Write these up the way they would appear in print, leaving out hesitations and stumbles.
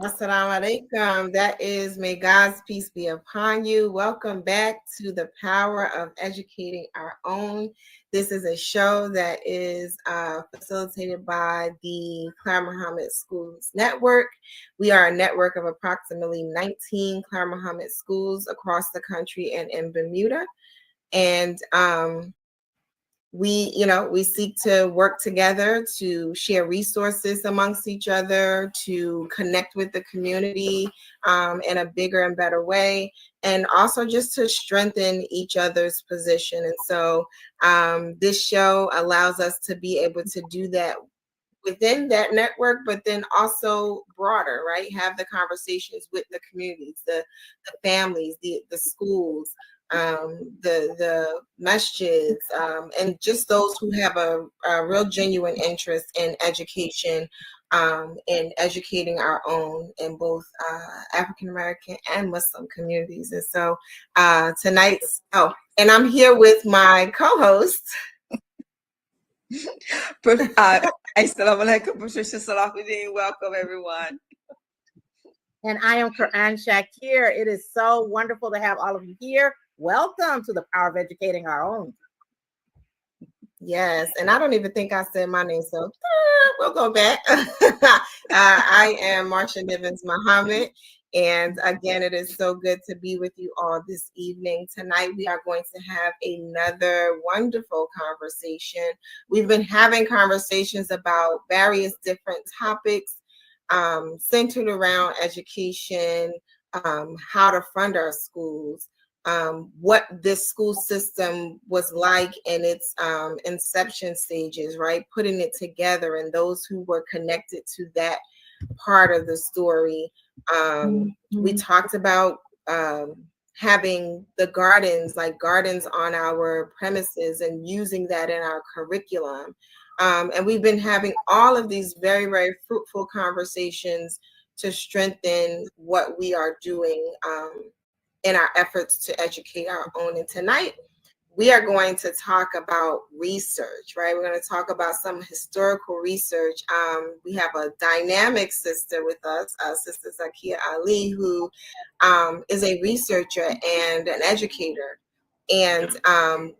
Assalamu alaikum. That is, may God's peace be upon you. Welcome back to the Power of Educating Our Own. This is a show that is facilitated by the Clyde Muhammad Schools Network. We are a network of approximately 19 Clyde Muhammad schools across the country and in Bermuda. And we seek to work together to share resources amongst each other, to connect with the community in a bigger and better way, and also just to strengthen each other's position. And so this show allows us to be able to do that within that network, but then also broader, right? Have the conversations with the communities, the families, the schools, the masjids, and just those who have a real genuine interest in education and educating our own in both African American and Muslim communities. And so and I'm here with my co-host. Assalamu alaikum, Patricia Salahuddin. Welcome, everyone. And I am Quran Shakir. It is so wonderful to have all of you here. Welcome to the Power of Educating Our Own. Yes, and I don't even think I said my name, so we'll go back. I am Marsha Nivens Muhammad, and again, it is so good to be with you all this evening. Tonight, we are going to have another wonderful conversation. We've been having conversations about various different topics centered around education, how to fund our schools, what this school system was like in its inception stages, right? Putting it together and those who were connected to that part of the story. We talked about having the gardens on our premises and using that in our curriculum. And we've been having all of these very, very fruitful conversations to strengthen what we are doing in our efforts to educate our own. And tonight, we are going to talk about research, right? We're going to talk about some historical research. We have a dynamic sister with us, Sister Zakia Ali, who is a researcher and an educator. And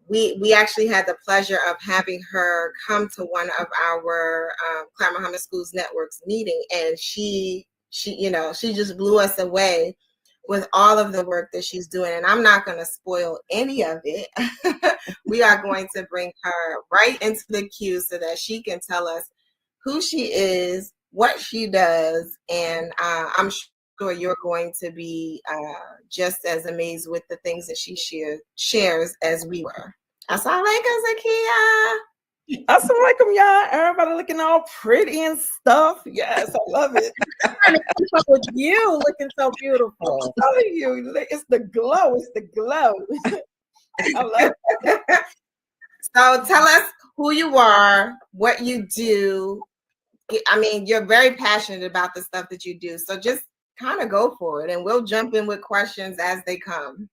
we actually had the pleasure of having her come to one of our Clyde Muhammad Schools Network's meeting, and she just blew us away with all of the work that she's doing. And I'm not going to spoil any of it. We are going to bring her right into the queue so that she can tell us who she is, what she does, and I'm sure you're going to be just as amazed with the things that she shares as we were. Assalamu alaikum, Zakia. Assalamu alaikum, y'all. Everybody looking all pretty and stuff. Yes, I love it. With you looking so beautiful. I'm telling you, it's the glow. It's the glow. I love it. So tell us who you are, what you do. I mean, you're very passionate about the stuff that you do. So just kind of go for it, and we'll jump in with questions as they come.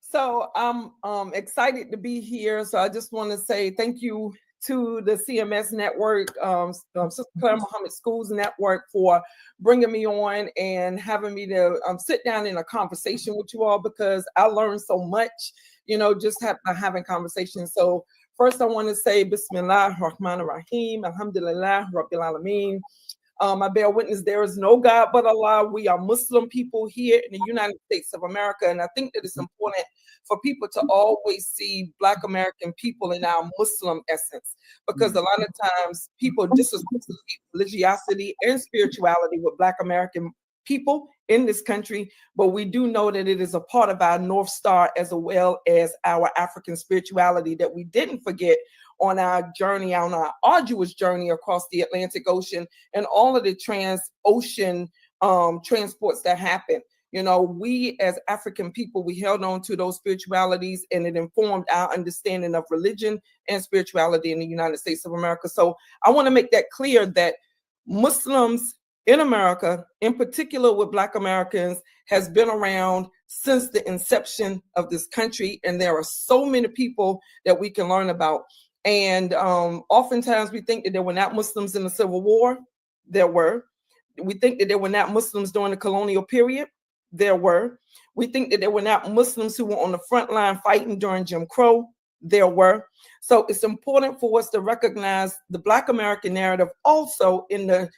So I'm excited to be here. So I just want to say thank you to the CMS network, Sister Clyde Muhammad Schools Network, for bringing me on and having me to sit down in a conversation with you all, because I learned so much, just having conversations. So first I want to say Bismillah Rahman Rahim, Alhamdulillah Rabbil Alameen. I bear witness there is no God but Allah. We are Muslim people here in the United States of America. And I think that it's important for people to always see Black American people in our Muslim essence, because a lot of times people disrespect religiosity and spirituality with Black American people in this country, but we do know that it is a part of our North Star, as well as our African spirituality, that we didn't forget on our journey, on our arduous journey across the Atlantic Ocean and all of the trans-ocean transports that happen. We as African people, we held on to those spiritualities, and it informed our understanding of religion and spirituality in the United States of America. So I want to make that clear that Muslims in America, in particular with Black Americans, has been around since the inception of this country. And there are so many people that we can learn about. And oftentimes we think that there were not Muslims in the Civil War. There were. We think that there were not Muslims during the colonial period. There were. We think that there were not Muslims who were on the front line fighting during Jim Crow. There were. So it's important for us to recognize the Black American narrative also in the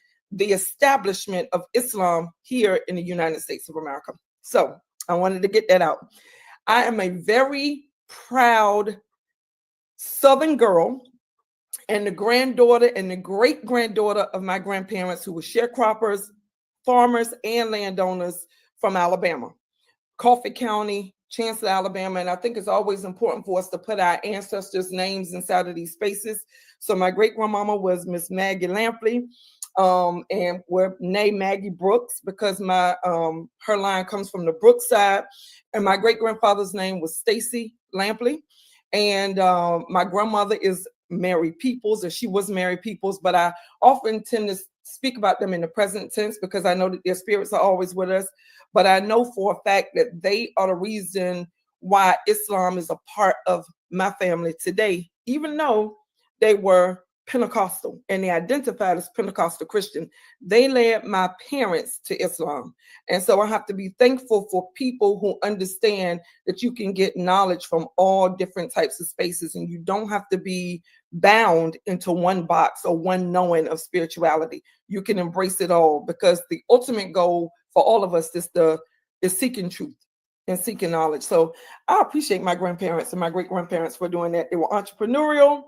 establishment of Islam here in the United States of America. So I wanted to get that out. I am a very proud Southern girl and the granddaughter and the great-granddaughter of my grandparents who were sharecroppers, farmers, and landowners from Alabama, Coffee County, Chancellor, Alabama. And I think it's always important for us to put our ancestors' names inside of these spaces. So my great-grandmama was Miss Maggie Lampley, and we're named Maggie Brooks because my her line comes from the Brooks side. And my great-grandfather's name was Stacy Lampley. And my grandmother is Mary Peoples, or she was Mary Peoples, but I often tend to speak about them in the present tense because I know that their spirits are always with us. But I know for a fact that they are the reason why Islam is a part of my family today, even though they were Pentecostal and they identified as Pentecostal Christian. They led my parents to Islam. And so I have to be thankful for people who understand that you can get knowledge from all different types of spaces and you don't have to be bound into one box or one knowing of spirituality. You can embrace it all because the ultimate goal for all of us is seeking truth and seeking knowledge. So I appreciate my grandparents and my great-grandparents for doing that. They were entrepreneurial.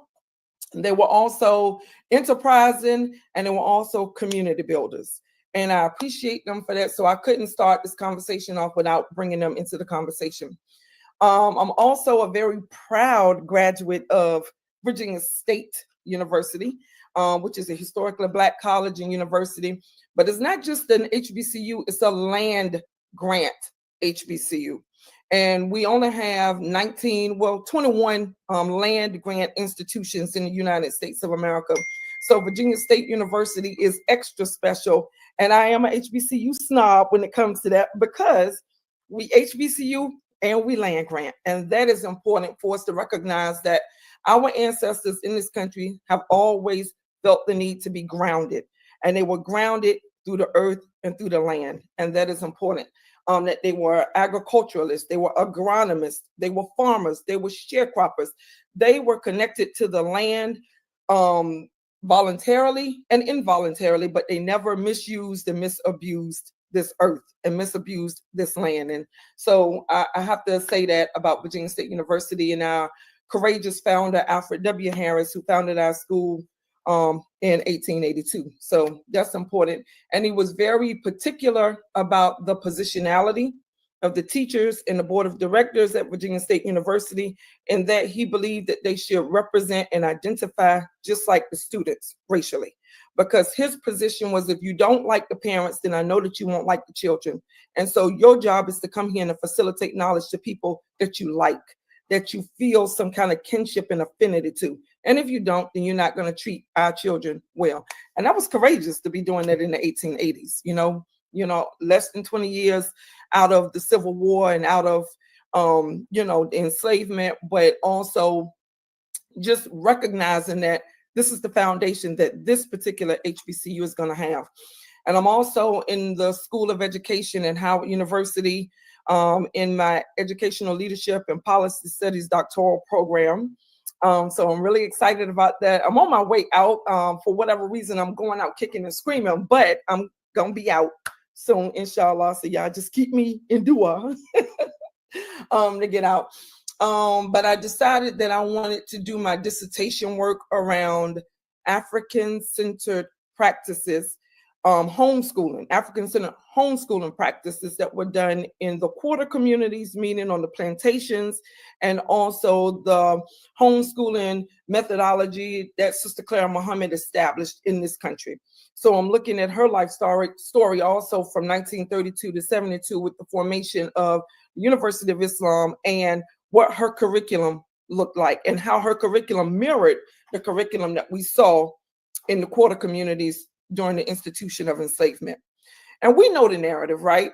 They were also enterprising, and they were also community builders. And I appreciate them for that. So I couldn't start this conversation off without bringing them into the conversation. I'm also a very proud graduate of Virginia State University, which is a historically Black college and university. But it's not just an HBCU, it's a land grant HBCU. And we only have 21 land grant institutions in the United States of America. So Virginia State University is extra special. And I am an HBCU snob when it comes to that because we HBCU and we land grant. And that is important for us to recognize that our ancestors in this country have always felt the need to be grounded. And they were grounded through the earth and through the land. And that is important. That they were agriculturalists, they were agronomists, they were farmers, they were sharecroppers. They were connected to the land voluntarily and involuntarily, but they never misused and misabused this earth and misabused this land. And so I have to say that about Virginia State University and our courageous founder, Alfred W. Harris, who founded our school in 1882. So that's important. And he was very particular about the positionality of the teachers and the board of directors at Virginia State University, and that he believed that they should represent and identify just like the students racially. Because his position was, if you don't like the parents, then I know that you won't like the children. And so your job is to come here and facilitate knowledge to people that you like, that you feel some kind of kinship and affinity to. And if you don't, then you're not going to treat our children well. And that was courageous to be doing that in the 1880s, you know, less than 20 years out of the Civil War and out of, the enslavement, but also just recognizing that this is the foundation that this particular HBCU is going to have. And I'm also in the School of Education at Howard University in my Educational Leadership and Policy Studies doctoral program. So I'm really excited about that. I'm on my way out. For whatever reason, I'm going out kicking and screaming, but I'm going to be out soon, inshallah. So y'all just keep me in dua to get out. But I decided that I wanted to do my dissertation work around African-centered practices, African-centered homeschooling practices that were done in the quarter communities, meaning on the plantations, and also the homeschooling methodology that Sister Clara Muhammad established in this country. So I'm looking at her life story also from 1932 to 72 with the formation of the University of Islam and what her curriculum looked like and how her curriculum mirrored the curriculum that we saw in the quarter communities during the institution of enslavement. And we know the narrative, right?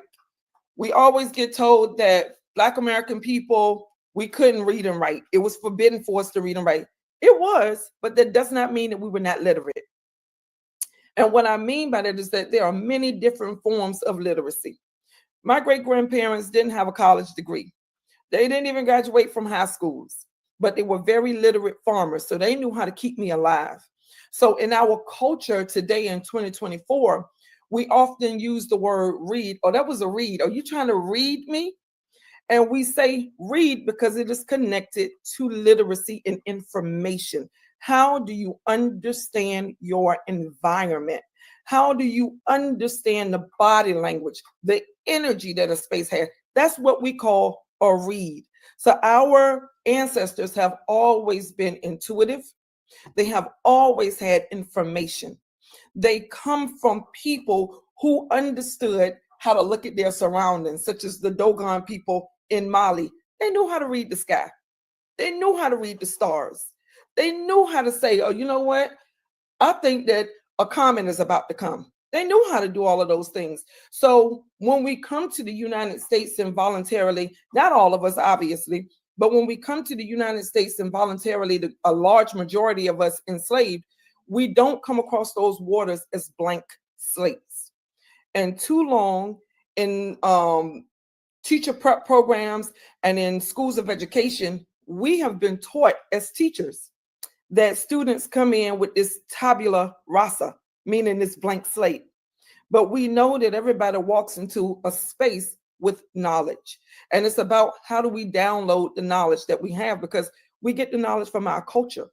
We always get told that Black American people, we couldn't read and write. It was forbidden for us to read and write. It was, but that does not mean that we were not literate. And what I mean by that is that there are many different forms of literacy. My great-grandparents didn't have a college degree. They didn't even graduate from high schools, but they were very literate farmers, so they knew how to keep me alive. So in our culture today in 2024, we often use the word read. Oh, that was a read. Are you trying to read me? And we say read because it is connected to literacy and information. How do you understand your environment? How do you understand the body language, the energy that a space has? That's what we call a read. So our ancestors have always been intuitive. They have always had information. They come from people who understood how to look at their surroundings, such as the Dogon people in Mali. They knew how to read the sky. They knew how to read the stars. They knew how to say, oh, you know what? I think that a comet is about to come. They knew how to do all of those things. So when we come to the United States involuntarily, not all of us, obviously, but when we come to the United States involuntarily, a large majority of us enslaved, we don't come across those waters as blank slates. And too long in teacher prep programs and in schools of education, we have been taught as teachers that students come in with this tabula rasa, meaning this blank slate. But we know that everybody walks into a space with knowledge. And it's about how do we download the knowledge that we have, because we get the knowledge from our culture.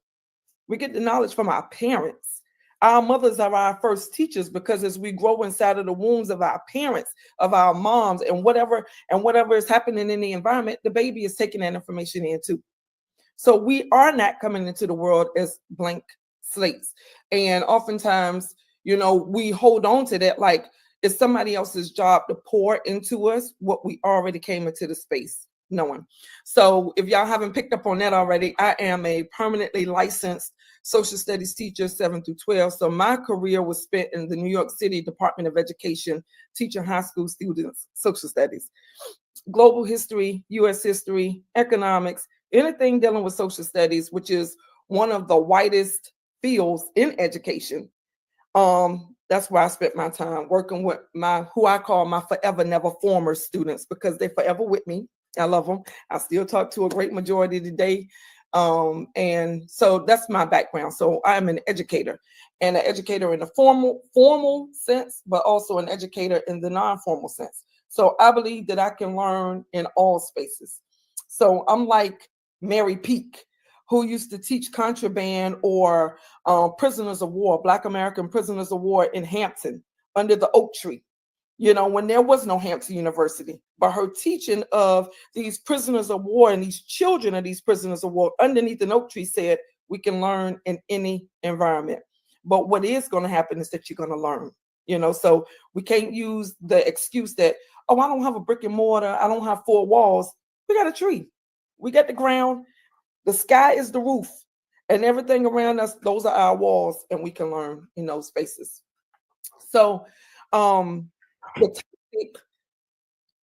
We get the knowledge from our parents. Our mothers are our first teachers, because as we grow inside of the wombs of our parents, of our moms, and whatever is happening in the environment, the baby is taking that information in too. So we are not coming into the world as blank slates. And oftentimes, we hold on to that like it's somebody else's job to pour into us what we already came into the space knowing. So if y'all haven't picked up on that already, I am a permanently licensed social studies teacher, 7 through 12. So my career was spent in the New York City Department of Education, teaching high school students social studies, global history, U.S. history, economics, anything dealing with social studies, which is one of the widest fields in education. That's where I spent my time working with who I call my forever never former students, because they're forever with me. I love them. I still talk to a great majority today. And so that's my background. So I'm an educator, and an educator in the formal sense, but also an educator in the non-formal sense. So I believe that I can learn in all spaces. So I'm like Mary Peak, who used to teach contraband or prisoners of war, Black American prisoners of war in Hampton under the oak tree, when there was no Hampton University. But her teaching of these prisoners of war and these children of these prisoners of war underneath an oak tree said, we can learn in any environment. But what is going to happen is that you're going to learn, so we can't use the excuse that, oh, I don't have a brick and mortar, I don't have 4 walls. We got a tree. We got the ground. The sky is the roof, and everything around us, those are our walls, and we can learn in those spaces. So the topic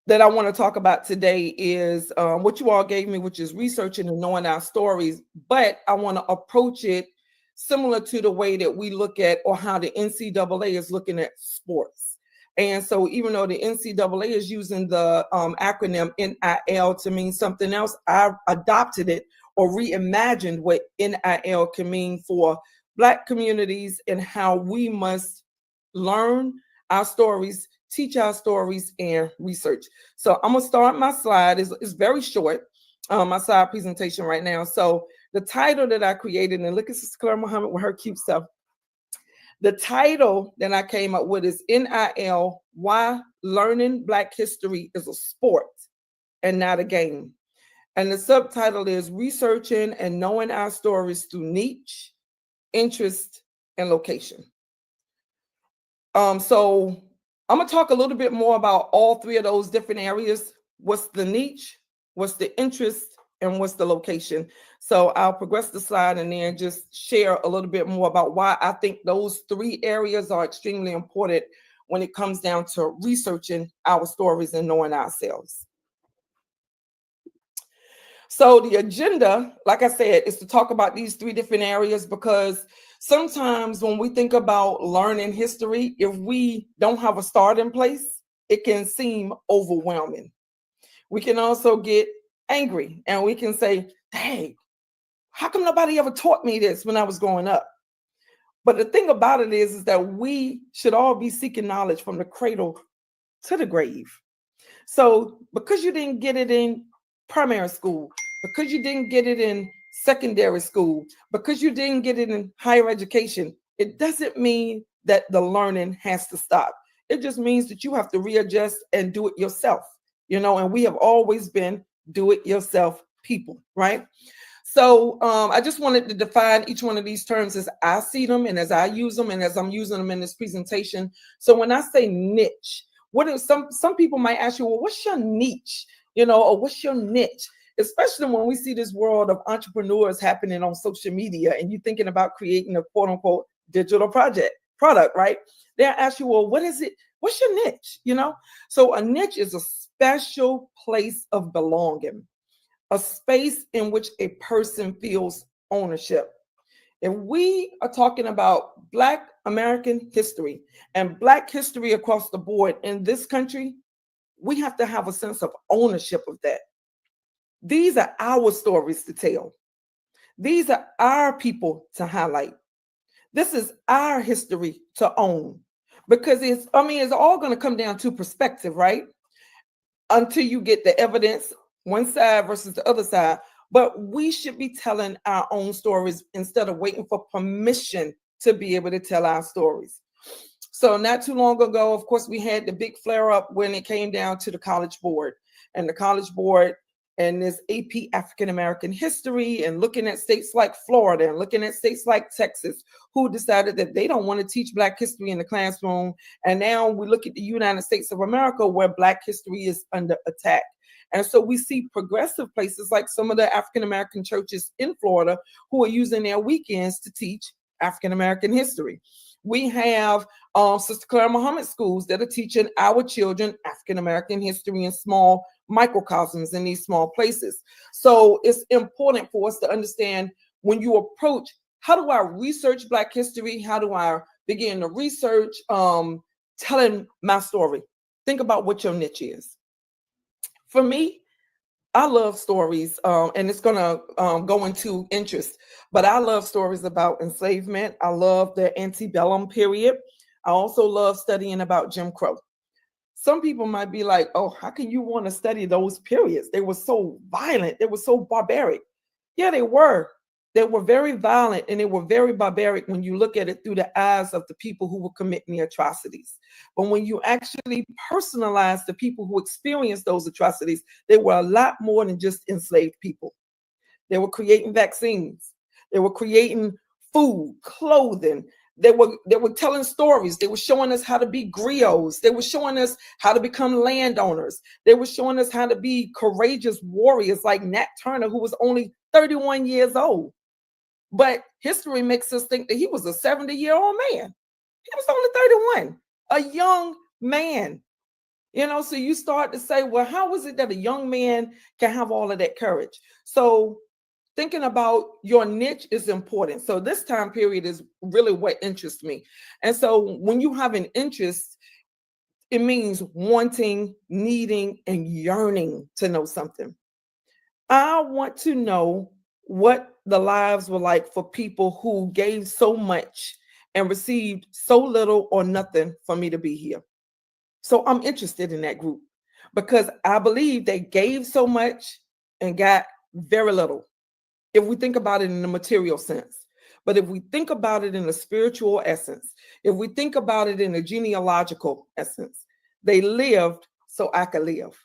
that I want to talk about today is what you all gave me, which is researching and knowing our stories, but I want to approach it similar to the way that we look at, or how the NCAA is looking at sports. And so even though the NCAA is using the acronym NIL to mean something else, I adopted it or reimagined what NIL can mean for Black communities, and how we must learn our stories, teach our stories, and research. So I'm gonna start my slide. It's very short, my slide presentation right now. So the title that I created, and look at Sister Claire Muhammad with her cute stuff. The title that I came up with is NIL, Why Learning Black History is a Sport and Not a Game. And the subtitle is Researching and Knowing Our Stories Through Niche, Interest, and Location. So I'm gonna talk a little bit more about all 3 of those different areas. What's the niche, what's the interest, and what's the location? So I'll progress the slide and then just share a little bit more about why I think those 3 areas are extremely important when it comes down to researching our stories and knowing ourselves. So the agenda, like I said, is to talk about these three different areas, because sometimes when we think about learning history, if we don't have a start in place, it can seem overwhelming. We can also get angry and we can say, dang, how come nobody ever taught me this when I was growing up? But the thing about it is that we should all be seeking knowledge from the cradle to the grave. So because you didn't get it in primary school, because you didn't get it in secondary school, because you didn't get it in higher education, it doesn't mean that the learning has to stop. It just means that you have to readjust and do it yourself, and we have always been do it yourself people, right? So I just wanted to define each one of these terms as I see them and as I use them and as I'm using them in this presentation. So when I say niche, what is some people might ask you, well, what's your niche? Or what's your niche? Especially when we see this world of entrepreneurs happening on social media and you're thinking about creating a quote unquote digital product, right? They'll ask you, well, what is it? What's your niche? So a niche is a special place of belonging, a space in which a person feels ownership. If we are talking about Black American history and Black history across the board in this country, we have to have a sense of ownership of that. These are our stories to tell. These are our people to highlight. This is our history to own, because it's all going to come down to perspective, right? Until you get the evidence, one side versus the other side. But we should be telling our own stories instead of waiting for permission to be able to tell our stories. So not too long ago, of course, we had the big flare up when it came down to the College Board. And the College Board and this AP African American history, and looking at states like Florida and looking at states like Texas, who decided that they don't want to teach Black history in the classroom. And now we look at the United States of America, where Black history is under attack. And so we see progressive places like some of the African American churches in Florida who are using their weekends to teach African American history. We have Sister Claire Muhammad schools that are teaching our children African American history in small microcosms in these small places. So it's important for us to understand, when you approach, how do I research Black history? How do I begin to research telling my story? Think about what your niche is. For me, I love stories, and it's going to go into interest, but I love stories about enslavement. I love the antebellum period. I also love studying about Jim Crow. Some people might be like, oh, how can you want to study those periods? They were so violent. They were so barbaric. Yeah, they were. They were very violent and they were very barbaric when you look at it through the eyes of the people who were committing the atrocities. But when you actually personalize the people who experienced those atrocities, they were a lot more than just enslaved people. They were creating vaccines. They were creating food, clothing. They were telling stories. They were showing us how to be griots. They were showing us how to become landowners. They were showing us how to be courageous warriors like Nat Turner, who was only 31 years old. But history makes us think that he was a 70-year-old man. He was only 31, a young man. So you start to say, well, how is it that a young man can have all of that courage? So thinking about your niche is important. So this time period is really what interests me. And so when you have an interest, it means wanting, needing, and yearning to know something. I want to know what the lives were like for people who gave so much and received so little or nothing for me to be here. So I'm interested in that group because I believe they gave so much and got very little, if we think about it in the material sense. But if we think about it in the spiritual essence, if we think about it in the genealogical essence, they lived so I could live.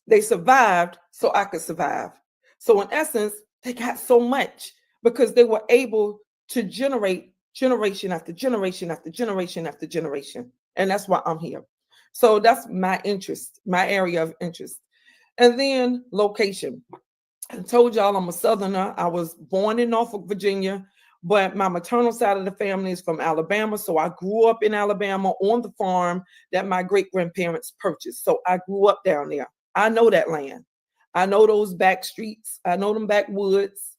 They survived so I could survive. So in essence, they got so much because they were able to generate generation after generation after generation after generation. And that's why I'm here. So that's my interest, my area of interest. And then location. I told y'all I'm a Southerner. I was born in Norfolk, Virginia, but my maternal side of the family is from Alabama. So I grew up in Alabama on the farm that my great-grandparents purchased. So I grew up down there. I know that land. I know those back streets. I know them backwoods.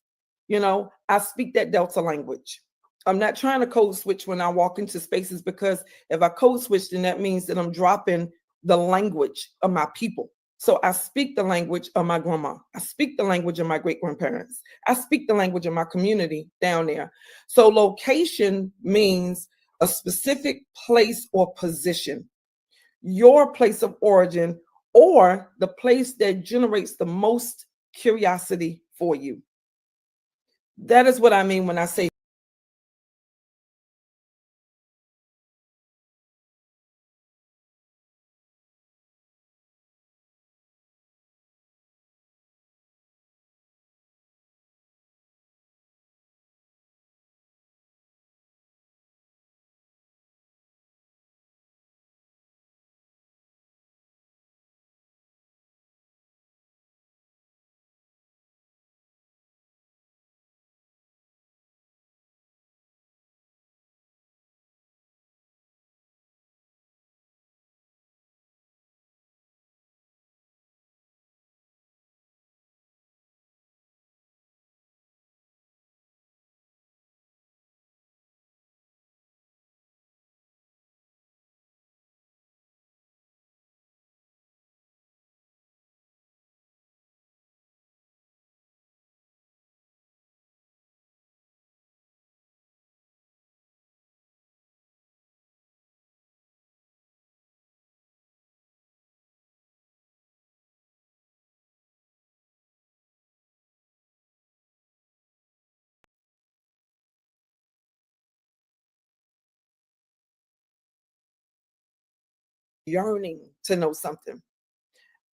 I speak that Delta language. I'm not trying to code switch when I walk into spaces, because if I code switch, then that means that I'm dropping the language of my people. So I speak the language of my grandma. I speak the language of my great grandparents. I speak the language of my community down there. So location means a specific place or position, your place of origin, or the place that generates the most curiosity for you. That is what I mean when I say yearning to know something.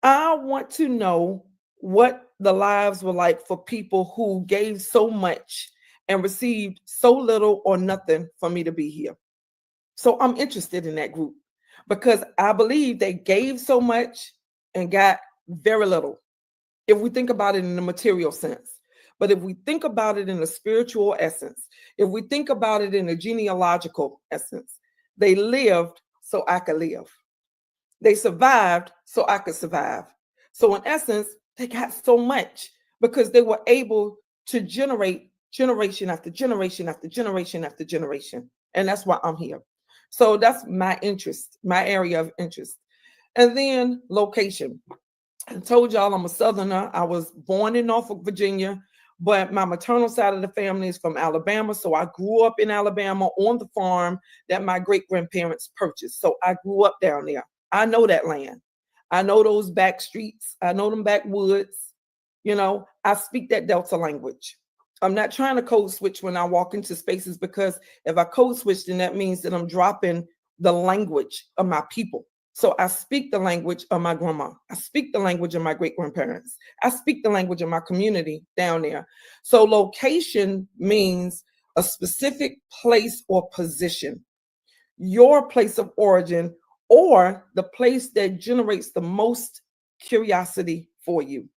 I want to know what the lives were like for people who gave so much and received so little or nothing for me to be here. So I'm interested in that group because I believe they gave so much and got very little, if we think about it in the material sense. But if we think about it in a spiritual essence, if we think about it in a genealogical essence, they lived so I could live. They survived so I could survive. So in essence, they got so much because they were able to generate generation after generation after generation after generation. And that's why I'm here. So that's my interest, my area of interest. And then location. I told y'all I'm a Southerner. I was born in Norfolk, Virginia, but my maternal side of the family is from Alabama. So I grew up in Alabama on the farm that my great grandparents purchased. So I grew up down there. I know that land. I know those back streets. I know them backwoods. I speak that Delta language. I'm not trying to code switch when I walk into spaces, because if I code switch, then that means that I'm dropping the language of my people. So I speak the language of my grandma. I speak the language of my great grandparents. I speak the language of my community down there. So location means a specific place or position, your place of origin, or the place that generates the most curiosity for you.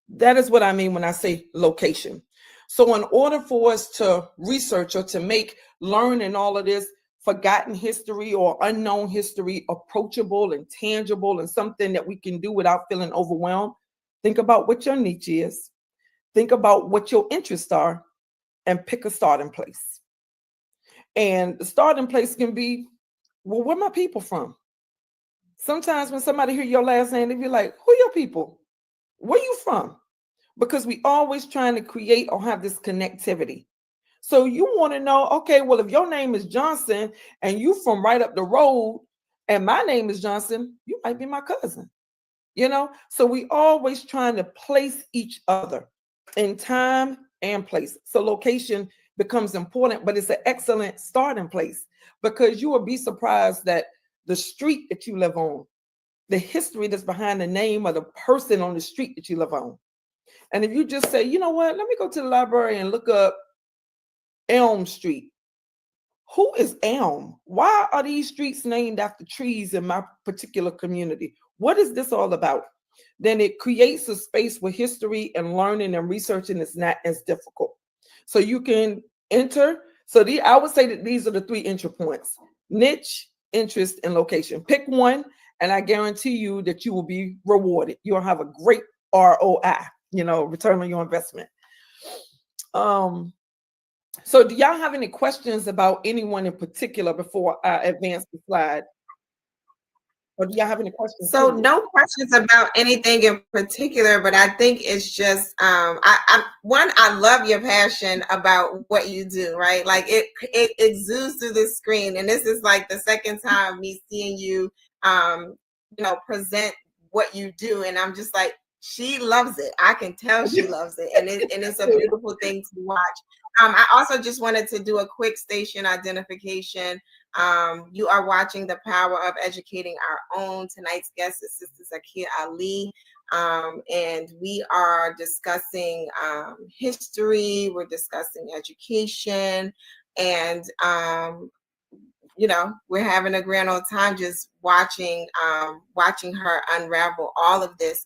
That is what I mean when I say location. So in order for us to research or to make learning all of this forgotten history or unknown history approachable and tangible and something that we can do without feeling overwhelmed, think about what your niche is. Think about what your interests are and pick a starting place. And the starting place can be, well, where my people from? Sometimes when somebody hear your last name, they be like, who your people? Where you from? Because we always trying to create or have this connectivity. So you want to know, okay, well, if your name is Johnson and you from right up the road and my name is Johnson, you might be my cousin, So we always trying to place each other in time and place. So location becomes important, but it's an excellent starting place, because you will be surprised that the street that you live on, the history that's behind the name of the person on the street that you live on. And if you just say, you know what, let me go to the library and look up Elm Street. Who is Elm? Why are these streets named after trees in my particular community? What is this all about? Then it creates a space where history and learning and researching is not as difficult. So you can enter. So I would say that these are the 3 entry points: niche, interest, and location. Pick one, and I guarantee you that you will be rewarded. You'll have a great ROI, return on your investment. So do y'all have any questions about anyone in particular before I advance the slide? Or do y'all have any questions? So no questions about anything in particular, but I think it's just I love your passion about what you do, right? Like it exudes through the screen, and this is like the second time me seeing you present what you do, and I'm just like, she loves it. I can tell she loves it, and it's a beautiful thing to watch. I also just wanted to do a quick station identification. You are watching The Power of Educating Our Own. Tonight's guest is Sister Zakia Ali, and we are discussing history. We're discussing education, and we're having a grand old time just watching her unravel all of this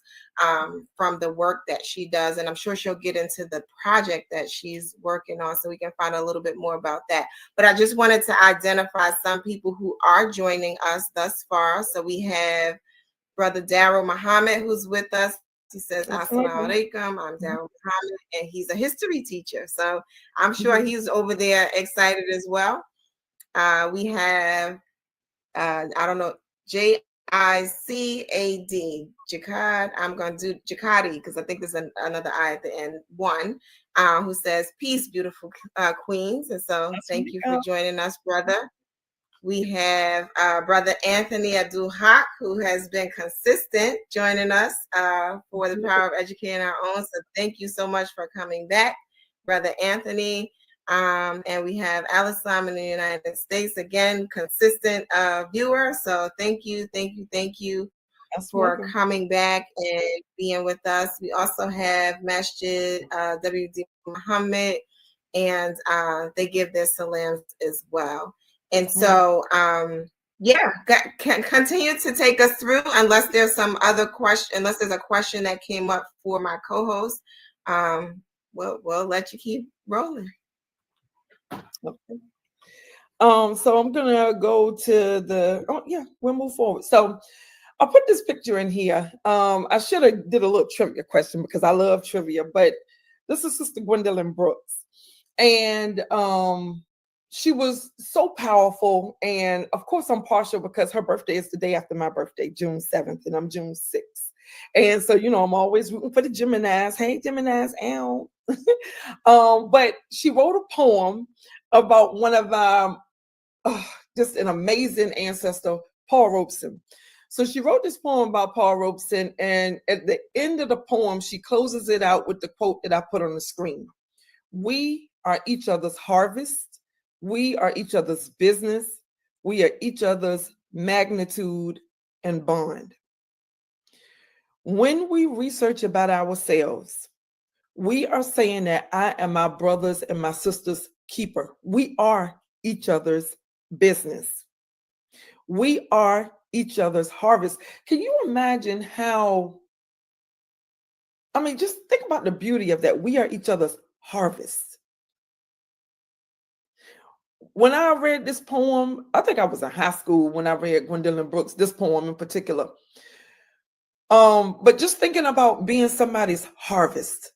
from the work that she does. And I'm sure she'll get into the project that she's working on, so we can find a little bit more about that. But I just wanted to identify some people who are joining us thus far. So we have Brother Darryl Muhammad, who's with us. He says, Assalamu alaikum, I'm Darryl Muhammad, and he's a history teacher. So I'm sure he's over there excited as well. We have, I don't know, JICAD, Jihad. I'm going to do Jihadi because I think there's another I at the end. One, who says, peace, beautiful queens. And so thank you for joining us, brother. We have Brother Anthony Abdul-Haq, who has been consistent joining us for The Power of Educating Our Own. So thank you so much for coming back, Brother Anthony. And we have Alislam in the United States, again, consistent viewer. So thank you for coming back and being with us. We also have Masjid WD Muhammad, and they give their salams as well. And so, continue to take us through unless there's some other question, unless there's a question that came up for my co-host. We'll let you keep rolling. Okay. So I'm gonna go to we'll move forward. So I'll put this picture in here. I should have did a little trivia question because I love trivia, but this is Sister Gwendolyn Brooks, and she was so powerful. And of course, I'm partial because her birthday is the day after my birthday, June 7th, and I'm June 6th. And so, I'm always rooting for the Geminis. Hey, Geminis, ow. But she wrote a poem about one of our, just an amazing ancestor, Paul Robeson. So she wrote this poem about Paul Robeson, and at the end of the poem, she closes it out with the quote that I put on the screen. We are each other's harvest. We are each other's business. We are each other's magnitude and bond. When we research about ourselves, we are saying that I am my brother's and my sister's keeper. We are each other's business. We are each other's harvest. Can you imagine just think about the beauty of that. We are each other's harvest. When I read this poem, I think I was in high school when I read Gwendolyn Brooks, this poem in particular. But just thinking about being somebody's harvest,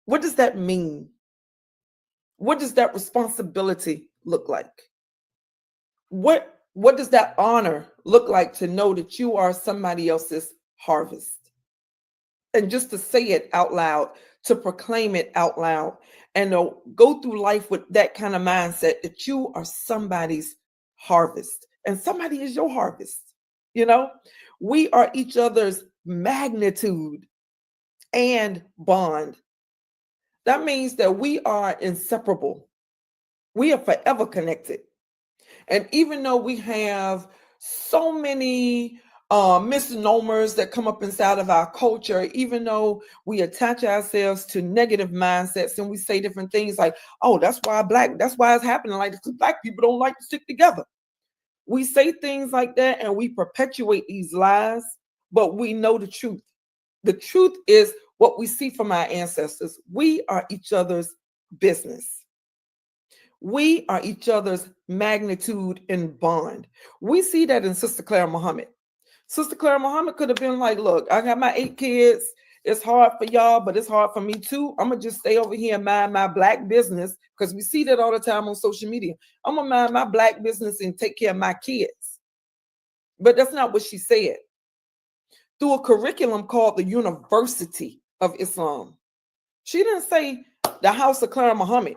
what does that mean? What does that responsibility look like? What does that honor look like to know that you are somebody else's harvest? And just to say it out loud, to proclaim it out loud, and to go through life with that kind of mindset that you are somebody's harvest and somebody is your harvest. We are each other's magnitude and bond. That means that we are inseparable. We are forever connected. And even though we have so many misnomers that come up inside of our culture, even though we attach ourselves to negative mindsets and we say different things like, oh, that's why it's happening like this, because Black people don't like to stick together. We say things like that and we perpetuate these lies, but we know the truth. The truth is what we see from our ancestors. We are each other's business. We are each other's magnitude and bond. We see that in Sister Clara Muhammad. Sister Clara Muhammad could have been like, look, I got my 8 kids It's hard for y'all, but it's hard for me too. I'm gonna just stay over here and mind my Black business, because we see that all the time on social media. I'm gonna mind my Black business and take care of my kids. But that's not what she said. Through a curriculum called the University of Islam, she didn't say the House of Clara Muhammad.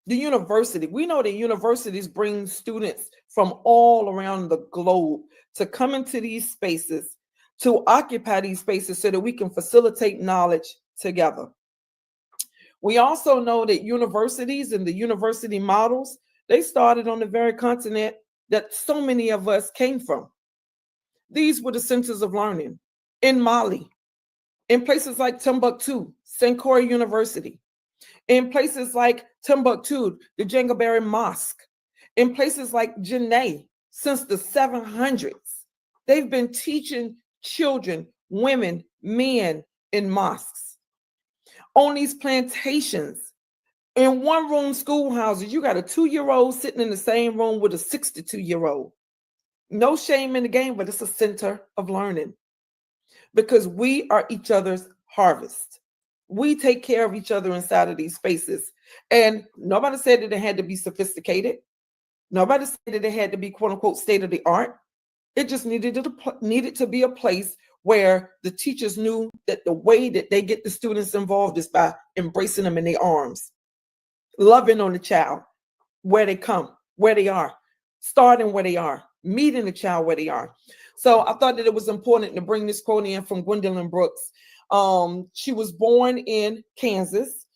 The university. We know that universities bring students from all around the globe to come into these spaces, to occupy these spaces so that we can facilitate knowledge together. We also know that universities and the university models, they started on the very continent that so many of us came from. These were the centers of learning in Mali, in places like Timbuktu, Sankore University, in places like Timbuktu, the Jangabari Mosque, in places like Janneh, since the 700s. They've been teaching children, women, men in mosques. On these plantations, in one-room schoolhouses, you got a 2-year-old sitting in the same room with a 62-year-old. No shame in the game, but it's a center of learning, because we are each other's harvest. We take care of each other inside of these spaces. And nobody said that it had to be sophisticated. Nobody said that it had to be, quote unquote, state of the art. It just needed to be a place where the teachers knew that the way that they get the students involved is by embracing them in their arms, loving on the child, where they come, where they are, starting where they are, meeting the child where they are. So I thought that it was important to bring this quote in from Gwendolyn Brooks. She was born in Kansas,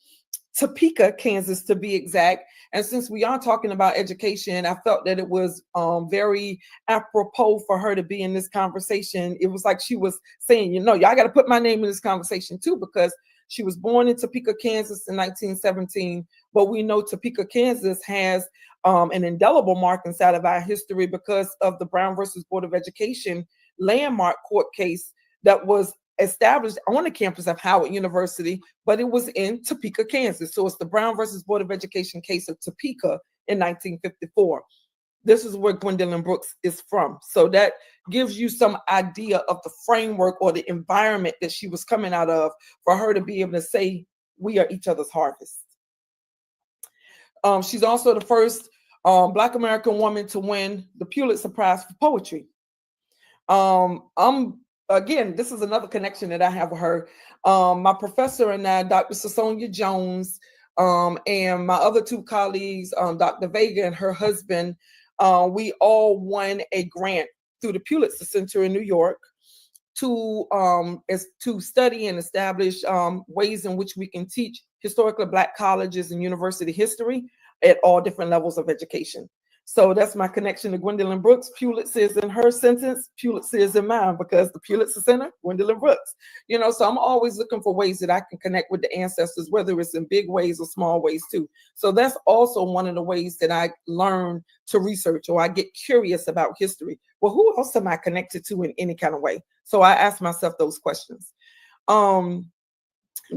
Topeka, Kansas, to be exact. And since we are talking about education, I felt that it was very apropos for her to be in this conversation. It was like she was saying, y'all got to put my name in this conversation too, because she was born in Topeka, Kansas in 1917. But we know Topeka, Kansas has an indelible mark inside of our history because of the Brown versus Board of Education landmark court case that was established on the campus of Howard University, but it was in Topeka, Kansas. So it's the Brown versus Board of Education case of Topeka in 1954. This is where Gwendolyn Brooks is from. So that gives you some idea of the framework or the environment that she was coming out of for her to be able to say, we are each other's harvest. She's also the first Black American woman to win the Pulitzer Prize for poetry. Again, this is another connection that I have with her. My professor and I, Dr. Sasonia Jones, and my other two colleagues, Dr. Vega and her husband, we all won a grant through the Pulitzer Center in New York to study and establish ways in which we can teach historically Black colleges and university history at all different levels of education. So that's my connection to Gwendolyn Brooks. Pulitzer is in her sentence, Pulitzer is in mine, because the Pulitzer Center, Gwendolyn Brooks. So I'm always looking for ways that I can connect with the ancestors, whether it's in big ways or small ways too. So that's also one of the ways that I learn to research, or I get curious about history. Well, who else am I connected to in any kind of way? So I ask myself those questions.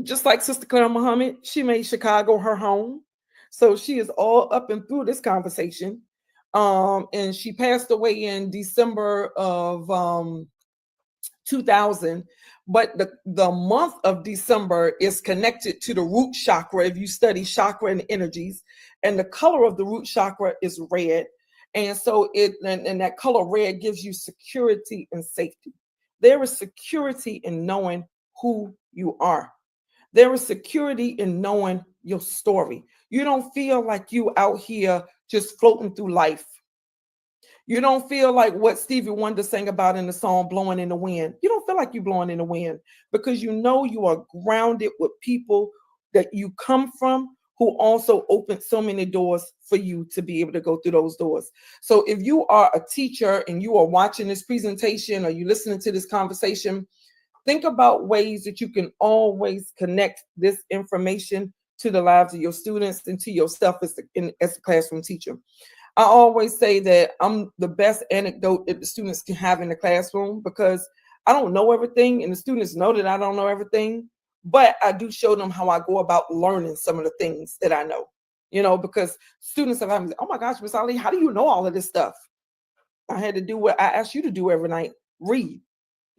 Just like Sister Clara Muhammad, she made Chicago her home. So she is all up and through this conversation. And she passed away in December of 2000. But the month of December is connected to the root chakra, if you study chakra and energies. And the color of the root chakra is red. And so and that color red gives you security and safety. There is security in knowing who you are. There is security in knowing your story. You don't feel like you out here just floating through life. You don't feel like what Stevie Wonder sang about in the song Blowing in the Wind. You don't feel like you're blowing in the wind, because you know you are grounded with people that you come from who also opened so many doors for you to be able to go through those doors. So if you are a teacher and you are watching this presentation or you listening to this conversation, think about ways that you can always connect this information to the lives of your students and to yourself as a classroom teacher. I always say that I'm the best anecdote that the students can have in the classroom, because I don't know everything and the students know that I don't know everything, but I do show them how I go about learning some of the things that I know, because students have asked me, oh my gosh, Miss Ali, how do you know all of this stuff? I had to do what I asked you to do every night, read,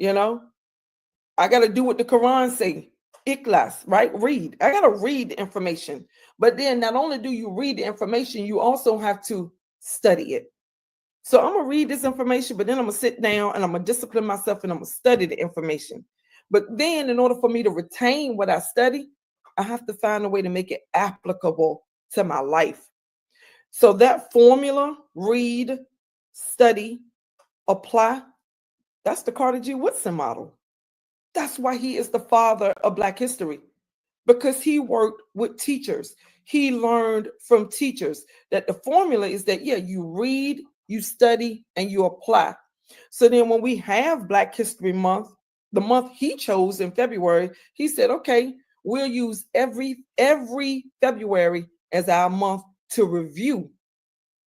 I got to do what the Quran say. ICLAS, right? Read. I got to read the information. But then not only do you read the information, you also have to study it. So I'm going to read this information, but then I'm going to sit down and I'm going to discipline myself and I'm going to study the information. But then in order for me to retain what I study, I have to find a way to make it applicable to my life. So that formula, read, study, apply, that's the Carter G. Woodson model. That's why he is the father of Black history, because he worked with teachers. He learned from teachers that the formula is that, yeah, you read, you study, and you apply. So then when we have Black History Month, the month he chose in February, he said, okay, we'll use every February as our month to review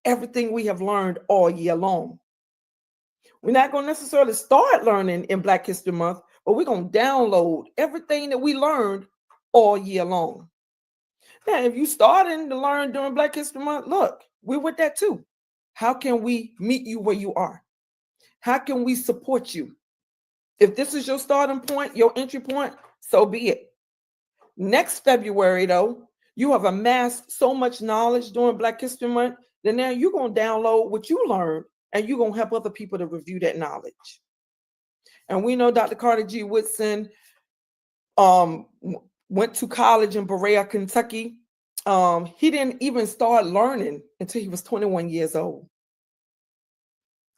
everything we have learned all year long. We're not going to necessarily start learning in Black History Month, but we're going to download everything that we learned all year long. Now, if you starting to learn during Black History Month, look, we're with that too. How can we meet you where you are? How can we support you? If this is your starting point, your entry point, so be it. Next February, though, you have amassed so much knowledge during Black History Month that now you're going to download what you learned and you're going to help other people to review that knowledge. And we know Dr. Carter G. Woodson went to college in Berea, Kentucky. He didn't even start learning until he was 21 years old.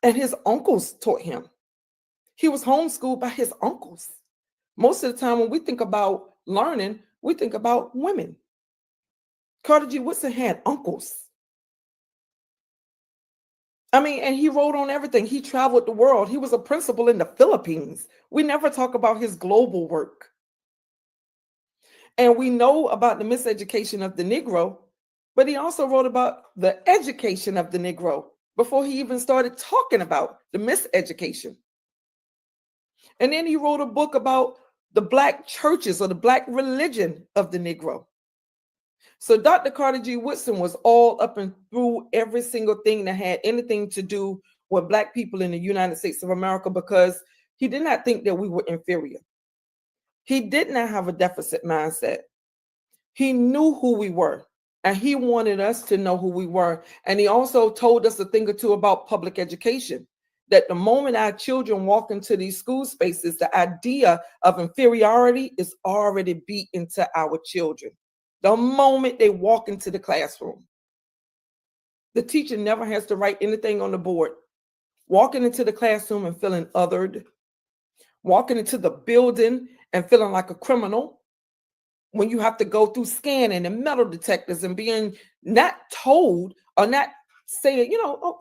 And his uncles taught him. He was homeschooled by his uncles. Most of the time when we think about learning, we think about women. Carter G. Woodson had uncles. I mean, and he wrote on everything. He traveled the world. He was a principal in the Philippines. We never talk about his global work. And we know about the miseducation of the Negro, but he also wrote about the education of the Negro before he even started talking about the miseducation. And then he wrote a book about the Black churches or the Black religion of the Negro. So Dr. Carter G. Woodson was all up and through every single thing that had anything to do with Black people in the United States of America, because he did not think that we were inferior. He did not have a deficit mindset. He knew who we were, and he wanted us to know who we were. And he also told us a thing or two about public education, that the moment our children walk into these school spaces, the idea of inferiority is already beat into our children. The moment they walk into the classroom, the teacher never has to write anything on the board. Walking into the classroom and feeling othered, walking into the building and feeling like a criminal, when you have to go through scanning and metal detectors and being not told or not saying, oh,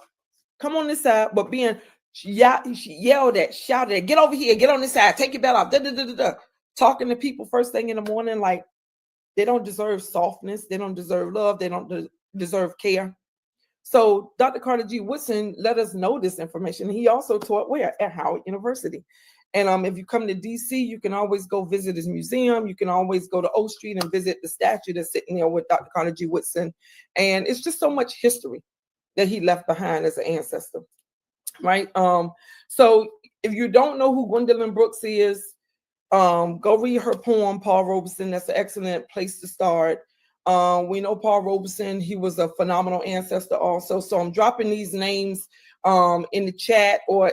come on this side, but being yelled at, shouted at, get over here, get on this side, take your belt off, talking to people first thing in the morning like they don't deserve softness, they don't deserve love, they don't deserve care. So Dr. Carter G. Woodson let us know this information. He also taught where? At Howard University. And if you come to DC, you can always go visit his museum. You can always go to O Street and visit the statue that's sitting there with Dr. Carter G. Woodson. And it's just so much history that he left behind as an ancestor, right? So if you don't know who Gwendolyn Brooks is, go read her poem, Paul Robeson. That's an excellent place to start. We know Paul Robeson, he was a phenomenal ancestor also. So I'm dropping these names in the chat or,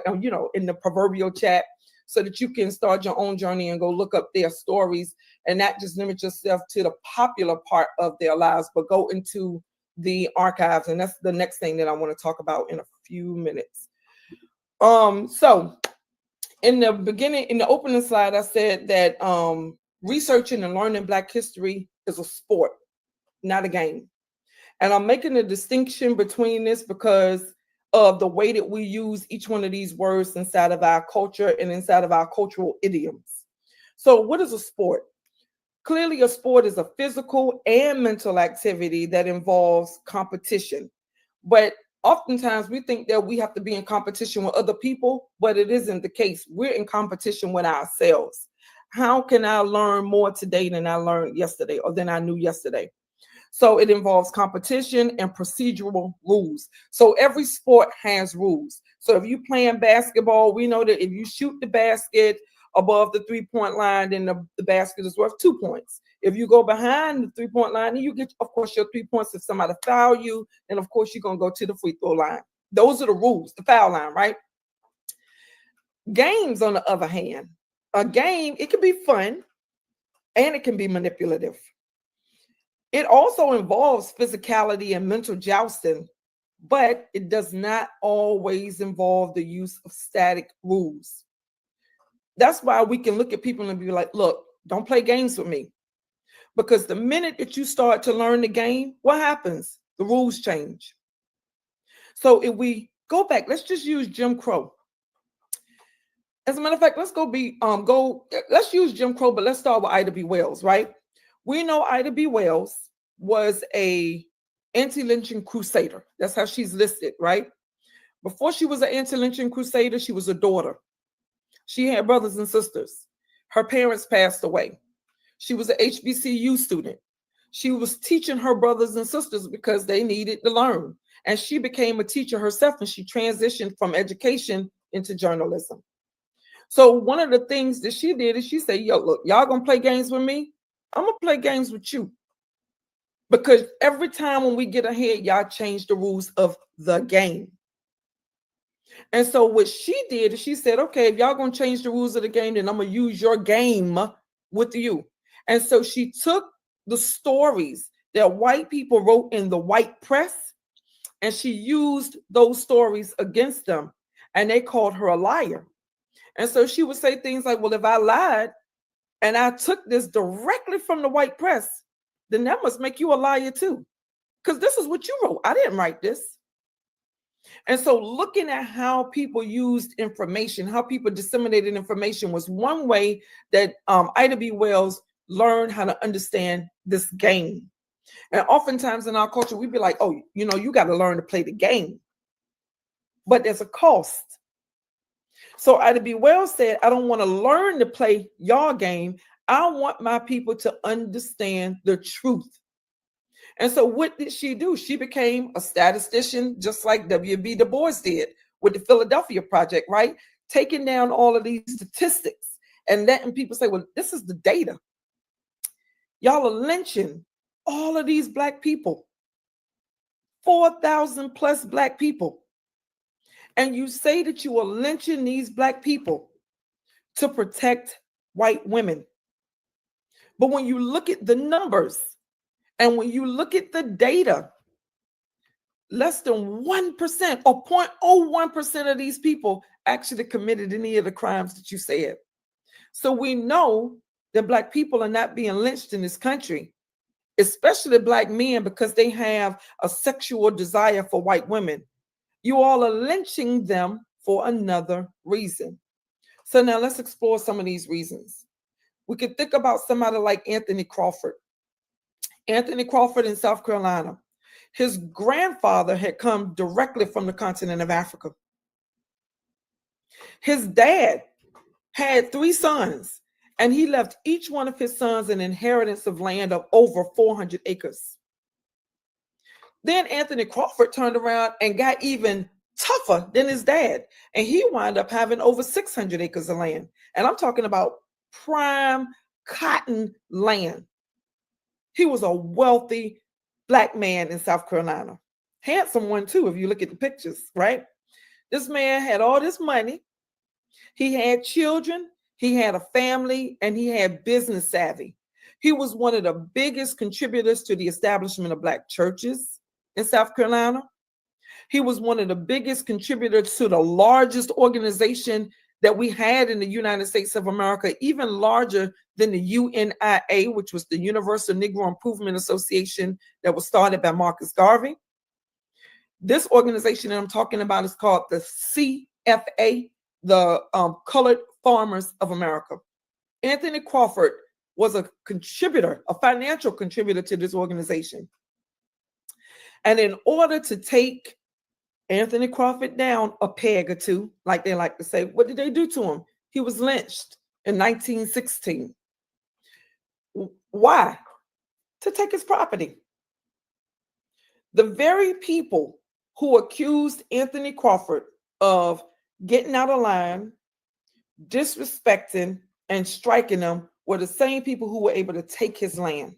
in the proverbial chat so that you can start your own journey and go look up their stories and not just limit yourself to the popular part of their lives, but go into the archives. And that's the next thing that I want to talk about in a few minutes. So in the beginning, in the opening slide, I said that researching and learning Black history is a sport, not a game. And I'm making a distinction between this because of the way that we use each one of these words inside of our culture and inside of our cultural idioms. So what is a sport? Clearly, a sport is a physical and mental activity that involves competition. But oftentimes we think that we have to be in competition with other people, but it isn't the case. We're in competition with ourselves. How can I learn more today than I learned yesterday or than I knew yesterday? So it involves competition and procedural rules. So every sport has rules. So if you're playing basketball, we know that if you shoot the basket above the 3-point line, then the basket is worth 2 points. If you go behind the 3-point line, then you get, of course, your 3 points. If somebody foul you, then of course you're gonna go to the free throw line. Those are the rules, the foul line, right? Games, on the other hand, a game, it can be fun and it can be manipulative. It also involves physicality and mental jousting, but it does not always involve the use of static rules. That's why we can look at people and be like, look, don't play games with me. Because the minute that you start to learn the game, what happens? The rules change. So if we go back, let's just use Jim Crow. As a matter of fact, let's use Jim Crow, but let's start with Ida B. Wells, right? We know Ida B. Wells was a anti-lynching crusader. That's how she's listed, right? Before she was an anti-lynching crusader, she was a daughter. She had brothers and sisters. Her parents passed away. She was an HBCU student. She was teaching her brothers and sisters because they needed to learn. And she became a teacher herself, and she transitioned from education into journalism. So one of the things that she did is she said, yo, look, y'all gonna play games with me? I'm gonna play games with you. Because every time when we get ahead, y'all change the rules of the game. And so what she did is she said, okay, if y'all gonna change the rules of the game, then I'm gonna use your game with you. And so she took the stories that white people wrote in the white press, and she used those stories against them, and they called her a liar. And so she would say things like, well, if I lied and I took this directly from the white press, then that must make you a liar too. Because this is what you wrote. I didn't write this. And so looking at how people used information, how people disseminated information was one way that Ida B. Wells learned how to understand this game. And oftentimes in our culture, we'd be like, oh, you got to learn to play the game. But there's a cost. So Ida B. Wells said, I don't want to learn to play your game. I want my people to understand the truth. And so what did she do? She became a statistician, just like W.B. Du Bois did with the Philadelphia Project, right? Taking down all of these statistics and letting people say, well, this is the data. Y'all are lynching all of these Black people, 4,000 plus Black people. And you say that you are lynching these Black people to protect white women. But when you look at the numbers and when you look at the data, less than 1% or 0.01% of these people actually committed any of the crimes that you said. So we know that Black people are not being lynched in this country, especially Black men, because they have a sexual desire for white women. You all are lynching them for another reason. So now let's explore some of these reasons. We could think about somebody like Anthony Crawford. Anthony Crawford in South Carolina. His grandfather had come directly from the continent of Africa. His dad had 3 sons, and he left each one of his sons an inheritance of land of over 400 acres. Then Anthony Crawford turned around and got even tougher than his dad, and he wound up having over 600 acres of land. And I'm talking about prime cotton land. He was a wealthy Black man in South Carolina. Handsome one too, if you look at the pictures, right? This man had all this money. He had children, he had a family, and he had business savvy. He was one of the biggest contributors to the establishment of Black churches in South Carolina. He was one of the biggest contributors to the largest organization that we had in the United States of America, even larger than the UNIA, which was the Universal Negro Improvement Association that was started by Marcus Garvey. This organization that I'm talking about is called the CFA, the Colored Farmers of America. Anthony Crawford was a contributor, a financial contributor to this organization. And in order to take Anthony Crawford down a peg or two, like they like to say, what did they do to him? He was lynched in 1916. Why? To take his property. The very people who accused Anthony Crawford of getting out of line, disrespecting, and striking him were the same people who were able to take his land,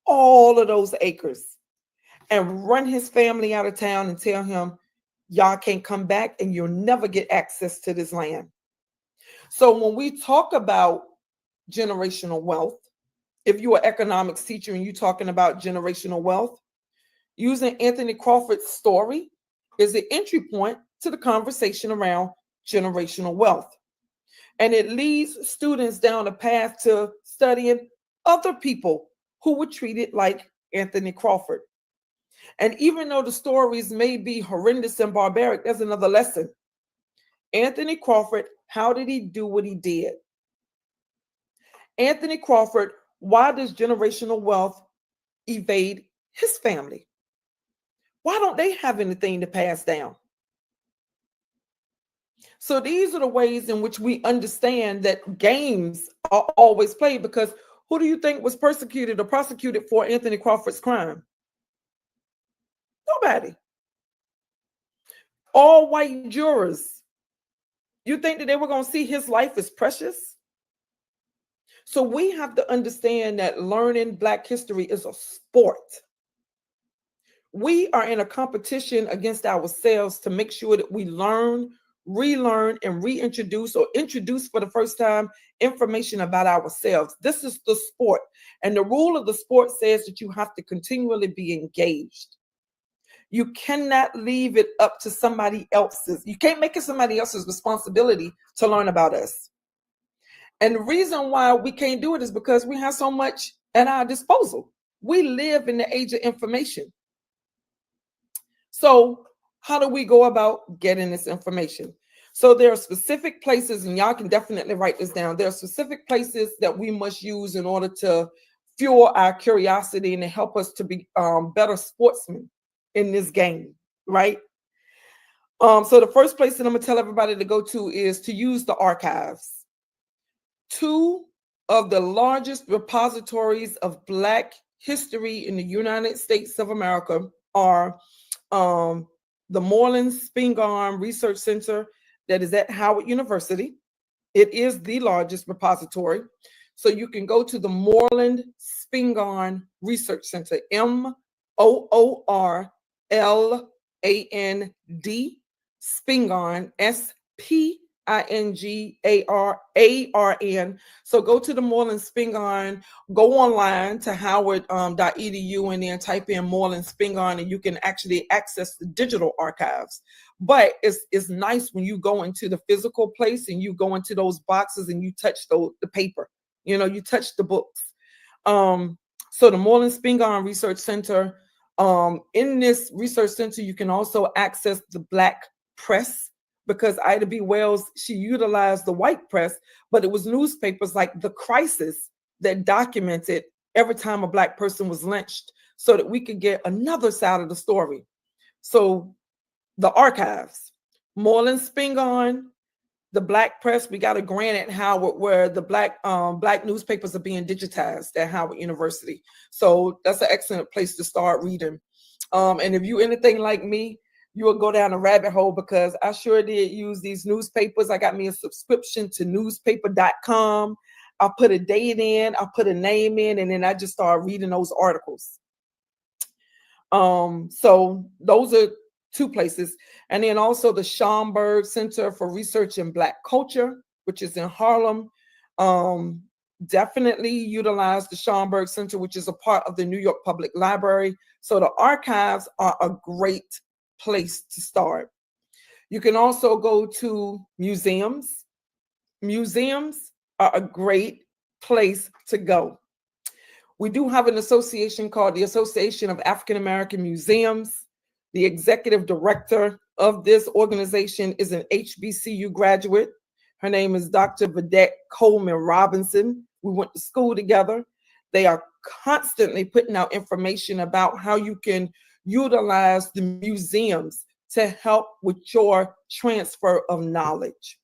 all of those acres, and run his family out of town and tell him, y'all can't come back and you'll never get access to this land. So when we talk about generational wealth, if you're an economics teacher and you're talking about generational wealth, using Anthony Crawford's story is the entry point to the conversation around generational wealth. And it leads students down a path to studying other people who were treated like Anthony Crawford. And even though the stories may be horrendous and barbaric, there's another lesson. Anthony Crawford, how did he do what he did? Anthony Crawford, why does generational wealth evade his family? Why don't they have anything to pass down? So these are the ways in which we understand that games are always played, because who do you think was persecuted or prosecuted for Anthony Crawford's crime? Nobody. All white jurors. You think that they were going to see his life as precious? So we have to understand that learning Black history is a sport. We are in a competition against ourselves to make sure that we learn, relearn, and reintroduce or introduce for the first time information about ourselves. This is the sport. And the rule of the sport says that you have to continually be engaged. You cannot leave it up to somebody else's. You can't make it somebody else's responsibility to learn about us. And the reason why we can't do it is because we have so much at our disposal. We live in the age of information. So how do we go about getting this information? So there are specific places, and y'all can definitely write this down. There are specific places that we must use in order to fuel our curiosity and to help us to be better sportsmen in this game, right? So the first place that I'm gonna tell everybody to go to is to use the archives. Two of the largest repositories of Black history in the United States of America are the Moreland Spingarn Research Center that is at Howard University. It is the largest repository. So you can go to the Moreland Spingarn Research Center, MOORLAND, Spingarn, SPINGARARN. So go to the Moreland Spingarn, go online to howard.edu and then type in Moreland Spingarn, and you can actually access the digital archives. But it's nice when you go into the physical place and you go into those boxes and you touch the paper, you touch the books. So the Moreland Spingarn Research Center, in this research center, you can also access the Black press, because Ida B. Wells, she utilized the white press, but it was newspapers like The Crisis that documented every time a Black person was lynched so that we could get another side of the story. So the archives, Moreland Spingarn, the Black press, we got a grant at Howard where the Black newspapers are being digitized at Howard University. So that's an excellent place to start reading. And if you anything like me, you will go down a rabbit hole, because I sure did use these newspapers. I got me a subscription to newspaper.com. I put a date in, I put a name in, and then I just started reading those articles. So those are two places. And then also the Schomburg Center for Research in Black Culture, which is in Harlem. Definitely utilize the Schomburg Center, which is a part of the New York Public Library. So the archives are a great place to start. You can also go to museums. Museums are a great place to go. We do have an association called the Association of African American Museums. The executive director of this organization is an HBCU graduate. Her name is Dr. Vedette Coleman Robinson. We went to school together. They are constantly putting out information about how you can utilize the museums to help with your transfer of knowledge,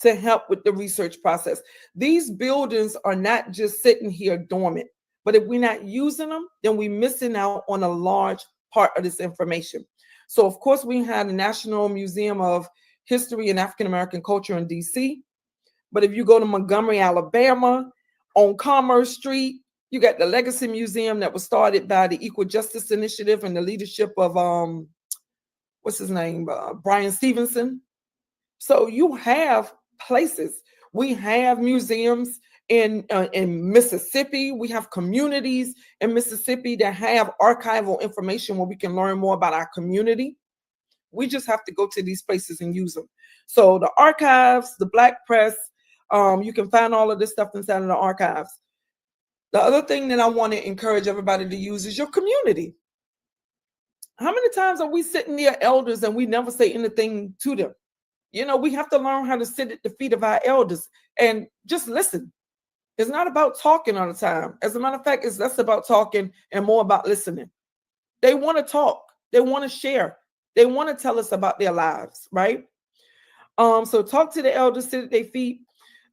to help with the research process. These buildings are not just sitting here dormant, but if we're not using them, then we're missing out on a large part of this information. So of course we have the National Museum of history and African American culture in DC. But if you go to Montgomery, Alabama, on Commerce Street, you got the Legacy Museum that was started by the Equal Justice Initiative and the leadership of what's his name, Brian Stevenson. So you have places. We have museums in Mississippi. We have communities in Mississippi that have archival information where we can learn more about our community. We just have to go to these places and use them. So the archives, the Black press, you can find all of this stuff inside of the archives. The other thing that I want to encourage everybody to use is your community. How many times are we sitting near elders and we never say anything to them? You know, we have to learn how to sit at the feet of our elders and just listen. It's not about talking all the time. As a matter of fact, it's less about talking and more about listening. They want to talk. They want to share. They want to tell us about their lives, right? So talk to the elders, sit at their feet.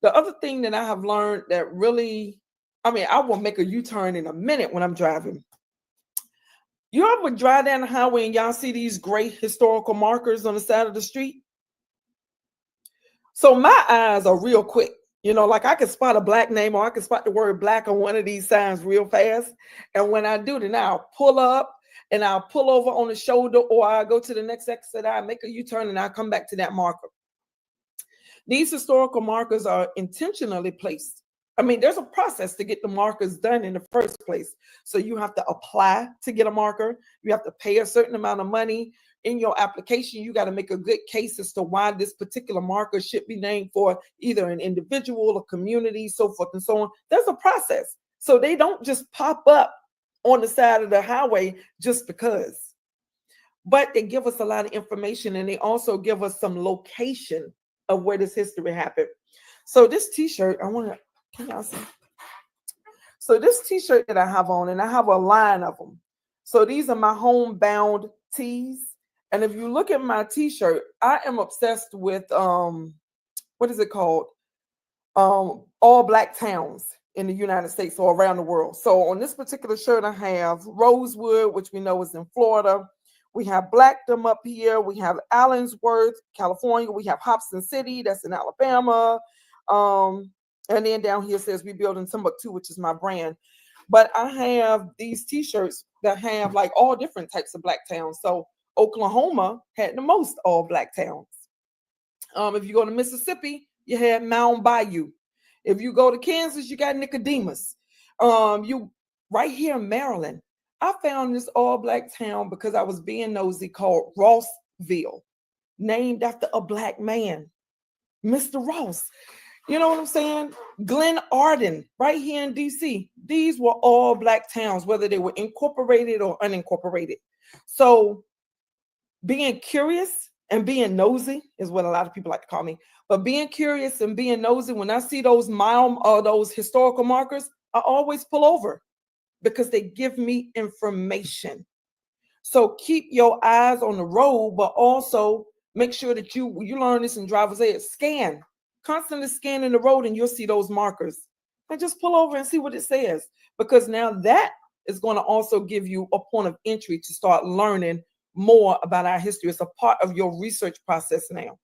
The other thing that I have learned that really, I will make a U-turn in a minute when I'm driving. You ever drive down the highway and y'all see these great historical markers on the side of the street? So my eyes are real quick. You know, like I can spot a Black name or I can spot the word Black on one of these signs real fast. And when I do, then I'll pull up and I'll pull over on the shoulder, or I'll go to the next exit, I'll make a U-turn and I'll come back to that marker. These historical markers are intentionally placed. There's a process to get the markers done in the first place. So you have to apply to get a marker. You have to pay a certain amount of money. In your application, you got to make a good case as to why this particular marker should be named for either an individual or community, so forth and so on. There's a process. So they don't just pop up on the side of the highway just because. But they give us a lot of information, and they also give us some location of where this history happened. So this t-shirt, can y'all see? So this t-shirt that I have on, and I have a line of them. So these are my homebound tees. And if you look at my t-shirt, I am obsessed with, what is it called? All Black towns in the United States or around the world. So on this particular shirt, I have Rosewood, which we know is in Florida. We have Blackdom up here. We have Allensworth, California. We have Hobson City, that's in Alabama. And then down here says we build in Timbuktu, which is my brand. But I have these t-shirts that have like all different types of Black towns. So Oklahoma had the most all Black towns. If you go to Mississippi, you had Mound Bayou. If you go to Kansas, you got Nicodemus. You right here in Maryland, I found this all Black town because I was being nosy, called Rossville, named after a Black man, Mr. Ross. You know what I'm saying? Glen Arden, right here in DC. These were all Black towns, whether they were incorporated or unincorporated. So being curious and being nosy is what a lot of people like to call me. But being curious and being nosy, when I see those historical markers, I always pull over because they give me information. So keep your eyes on the road, but also make sure that you learn this in driver's ed. Scan, constantly scanning the road, and you'll see those markers. And just pull over and see what it says, because now that is going to also give you a point of entry to start learning more about our history. It's a part of your research process now.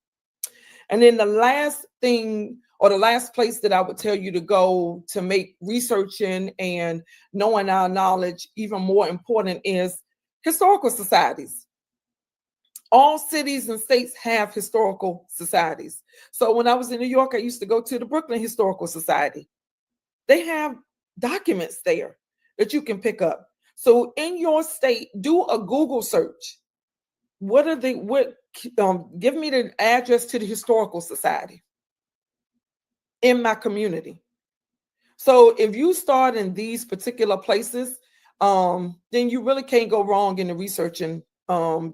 And then the last thing, or the last place that I would tell you to go to make researching and knowing our knowledge even more important, is historical societies. All cities and states have historical societies. So when I was in New York, I used to go to the Brooklyn Historical Society. They have documents there that you can pick up. So in your state, do a Google search. Give me the address to the historical society in my community. So if you start in these particular places, then you really can't go wrong in the researching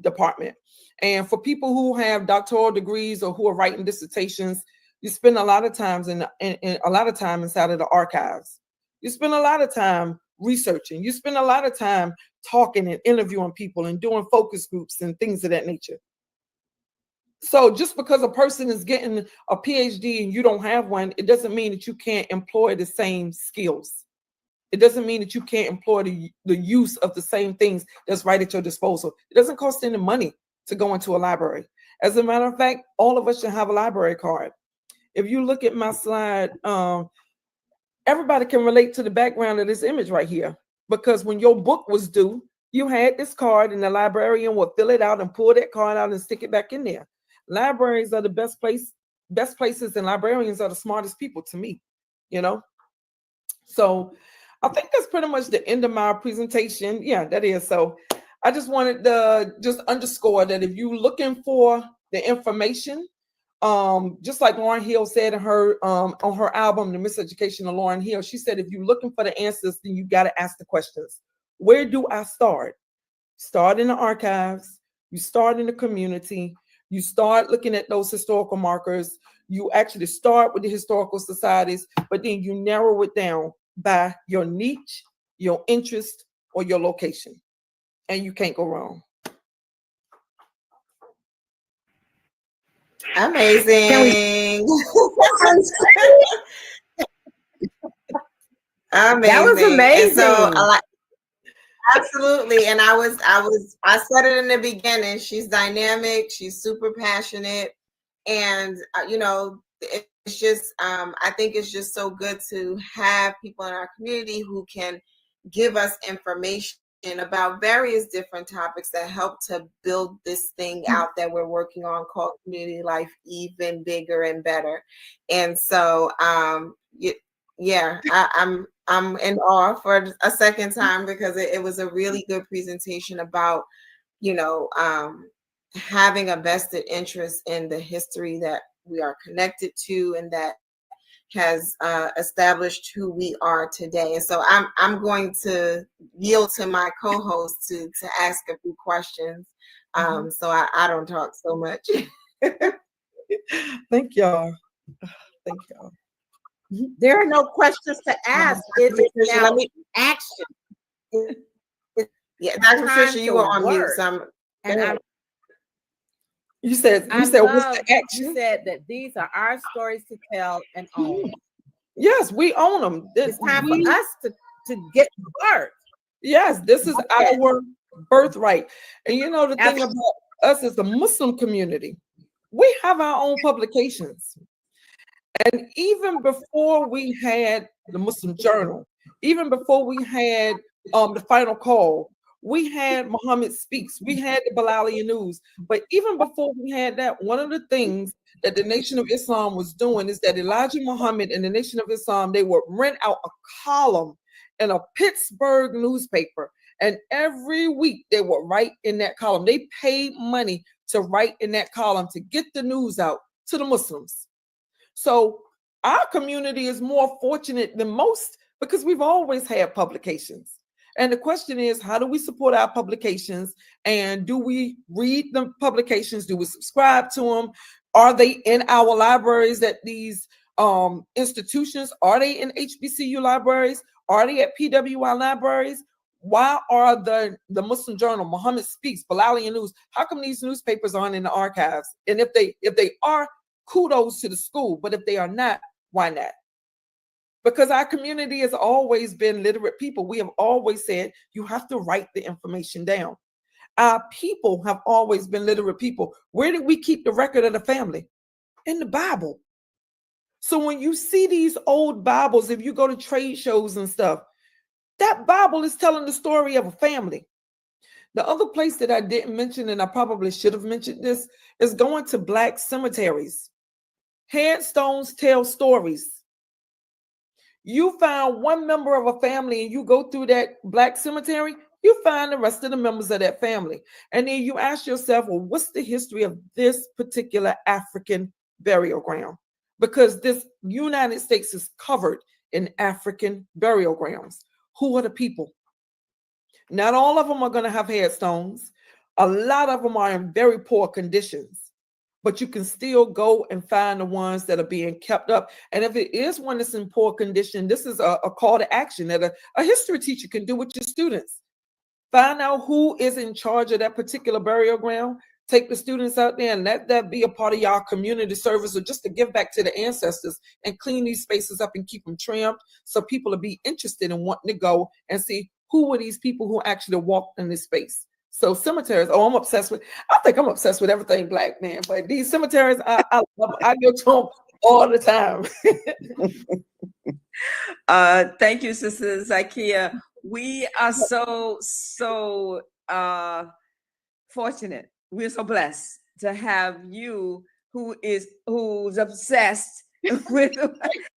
department. And for people who have doctoral degrees or who are writing dissertations, you spend a lot of time inside of the archives. You spend a lot of time researching. You spend a lot of time talking and interviewing people and doing focus groups and things of that nature. So just because a person is getting a PhD and you don't have one, it doesn't mean that you can't employ the same skills. It doesn't mean that you can't employ the use of the same things that's right at your disposal. It doesn't cost any money to go into a library. As a matter of fact, all of us should have a library card. If you look at my slide, everybody can relate to the background of this image right here, because when your book was due, you had this card and the librarian would fill it out and pull that card out and stick it back in there. Libraries are the best places, and librarians are the smartest people to me, you know? So I think that's pretty much the end of my presentation. Yeah, that is. So I just wanted to just underscore that if you're looking for the information, just like Lauryn Hill said in her on her album, The Miseducation of Lauryn Hill, she said, if you're looking for the answers, then you got to ask the questions. Where do I start? Start in the archives, you start in the community, you start looking at those historical markers, you actually start with the historical societies, but then you narrow it down by your niche, your interest, or your location. And you can't go wrong. Amazing. Amazing. That was amazing. And so absolutely. And I said it in the beginning. She's dynamic. She's super passionate. And, it's just, I think it's just so good to have people in our community who can give us information about various different topics that help to build this thing out that we're working on called community life even bigger and better. And so, yeah, I'm in awe for a second time, because it was a really good presentation about, having a vested interest in the history that we are connected to and that has established who we are today. And so I'm going to yield to my co-host to ask a few questions, so I don't talk so much. Thank y'all. Thank y'all. There are no questions to ask. It is now action. Yeah, Dr. Patricia, you were on mute. So you said what's the action? You said that these are our stories to tell and own. Yes, we own them. It's time for us to get to work. Yes, this is our birthright. And you know, the thing about us as a Muslim community, we have our own publications. And even before we had the Muslim Journal, even before we had the Final Call, we had Muhammad Speaks, we had the Bilalian News. But even before we had that, one of the things that the Nation of Islam was doing is that Elijah Muhammad and the Nation of Islam, they would rent out a column in a Pittsburgh newspaper. And every week they would write in that column. They paid money to write in that column to get the news out to the Muslims. So our community is more fortunate than most because we've always had publications. And the question is, how do we support our publications? And do we read the publications? Do we subscribe to them? Are they in our libraries at these institutions? Are they in HBCU libraries? Are they at PWI libraries? Why are the Muslim Journal, Muhammad Speaks, Bilalian News, how come these newspapers aren't in the archives? And if they are, kudos to the school. But if they are not, why not? Because our community has always been literate people. We have always said you have to write the information down. Our people have always been literate people. Where did we keep the record of the family? In the Bible. So when you see these old Bibles, if you go to trade shows and stuff, that Bible is telling the story of a family. The other place that I didn't mention, and I probably should have mentioned this, is going to Black cemeteries. Headstones tell stories. You find one member of a family and you go through that Black cemetery, you find the rest of the members of that family. And then you ask yourself, well, what's the history of this particular African burial ground? Because this United States is covered in African burial grounds. Who are the people? Not all of them are going to have headstones. A lot of them are in very poor conditions. But you can still go and find the ones that are being kept up. And if it is one that's in poor condition, this is a call to action that a history teacher can do with your students. Find out who is in charge of that particular burial ground. Take the students out there and let that be a part of y'all community service, or just to give back to the ancestors and clean these spaces up and keep them trimmed so people will be interested in wanting to go and see who were these people who actually walked in this space. So cemeteries, I'm obsessed with. I think I'm obsessed with everything Black, man. But these cemeteries, I love. I go to them all the time. Thank you, Sister Zakia. We are so fortunate. We're so blessed to have you, who's obsessed with.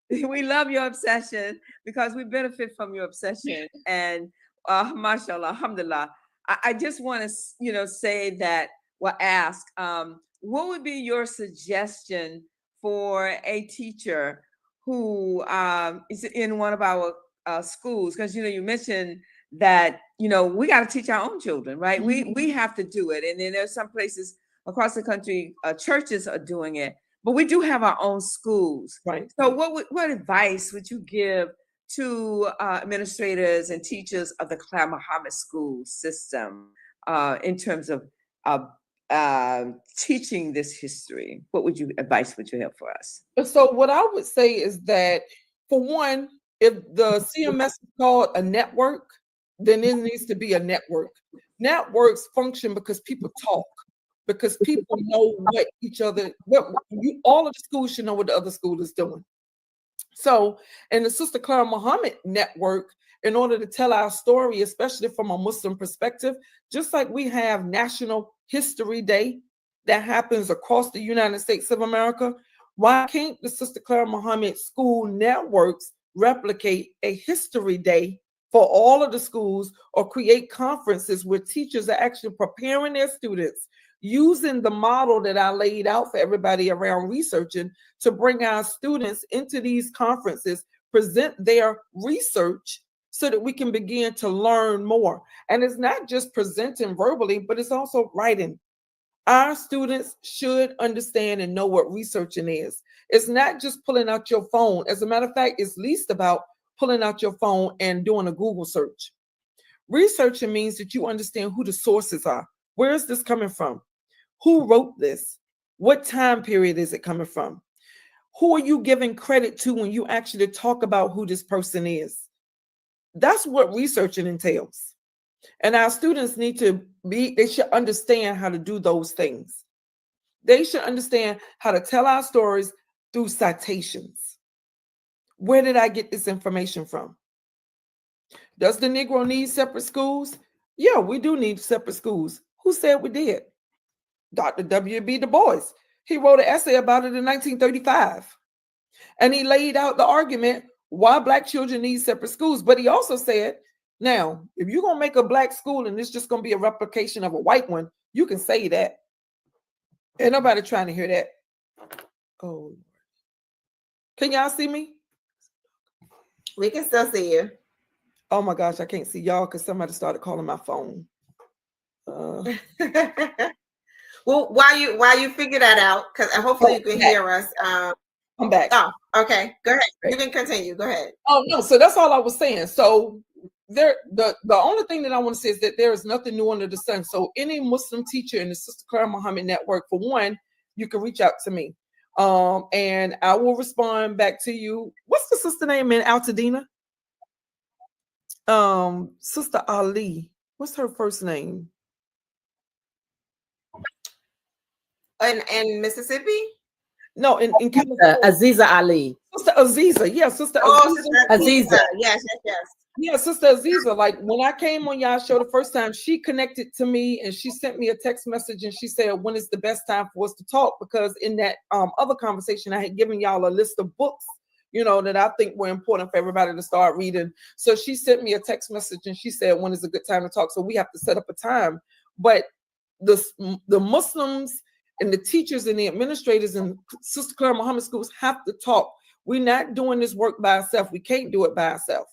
We love your obsession because we benefit from your obsession. And mashallah, alhamdulillah. I just want to, say that, well, ask, what would be your suggestion for a teacher who is in one of our schools? Because, you mentioned that, we got to teach our own children, right? Mhm. We have to do it. And then there's some places across the country, churches are doing it, but we do have our own schools. Right. So what advice would you give to administrators and teachers of the Claire Muhammad school system in terms of teaching this history? What advice would you have for us? So what I would say is that, for one, if the CMS is called a network, then it needs to be a network. Networks function because people talk, because people know what all of the schools should know what the other school is doing. So in the Sister Clara Muhammad network, in order to tell our story, especially from a Muslim perspective, just like we have National History Day that happens across the United States of America, why can't the Sister Clara Muhammad school networks replicate a History Day for all of the schools, or create conferences where teachers are actually preparing their students using the model that I laid out for everybody around researching, to bring our students into these conferences, present their research so that we can begin to learn more. And it's not just presenting verbally, but it's also writing. Our students should understand and know what researching is. It's not just pulling out your phone. As a matter of fact, it's least about pulling out your phone and doing a Google search. Researching means that you understand who the sources are. Where is this coming from? Who wrote this? What time period is it coming from? Who are you giving credit to when you actually talk about who this person is? That's what researching entails. And our students they should understand how to do those things. They should understand how to tell our stories through citations. Where did I get this information from? Does the Negro need separate schools? Yeah, we do need separate schools. Who said we did? Dr. W.B. Du Bois. He wrote an essay about it in 1935. And he laid out the argument why Black children need separate schools. But he also said, now, if you're going to make a Black school and it's just going to be a replication of a white one, you can say that. Ain't nobody trying to hear that. Oh, can y'all see me? We can still see you. Oh my gosh, I can't see y'all because somebody started calling my phone. Well, while you figure that out, because hopefully you can hear us. I'm back. Oh, okay. Go ahead. You can continue. Go ahead. Oh no, so that's all I was saying. So the only thing that I want to say is that there is nothing new under the sun. So any Muslim teacher in the Sister Clara Muhammad network, for one, you can reach out to me. And I will respond back to you. What's the sister name in Altadena? Sister Ali. What's her first name? In Mississippi? No, in California. Aziza Ali. Sister Aziza. Yeah, Sister Aziza. Aziza. Yes. Yeah, Sister Aziza. Like when I came on y'all show the first time, she connected to me and she sent me a text message and she said, when is the best time for us to talk? Because in that other conversation, I had given y'all a list of books, that I think were important for everybody to start reading. So she sent me a text message and she said, when is a good time to talk? So we have to set up a time. But the Muslims and the teachers and the administrators and Sister Clara Muhammad schools have to talk. We're not doing this work by ourselves. We can't do it by ourselves.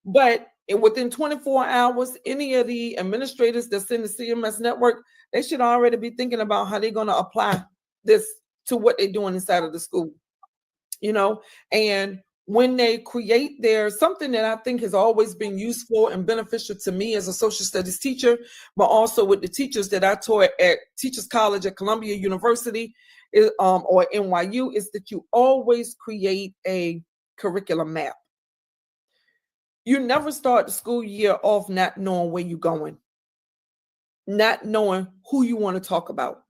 But within 24 hours, any of the administrators that's in the CMS network, they should already be thinking about how they're going to apply this to what they're doing inside of the school. And when they create something that I think has always been useful and beneficial to me as a social studies teacher, but also with the teachers that I taught at Teachers College at Columbia University or NYU, is that you always create a curriculum map. You never start the school year off not knowing where you're going. not knowing who you want to talk about,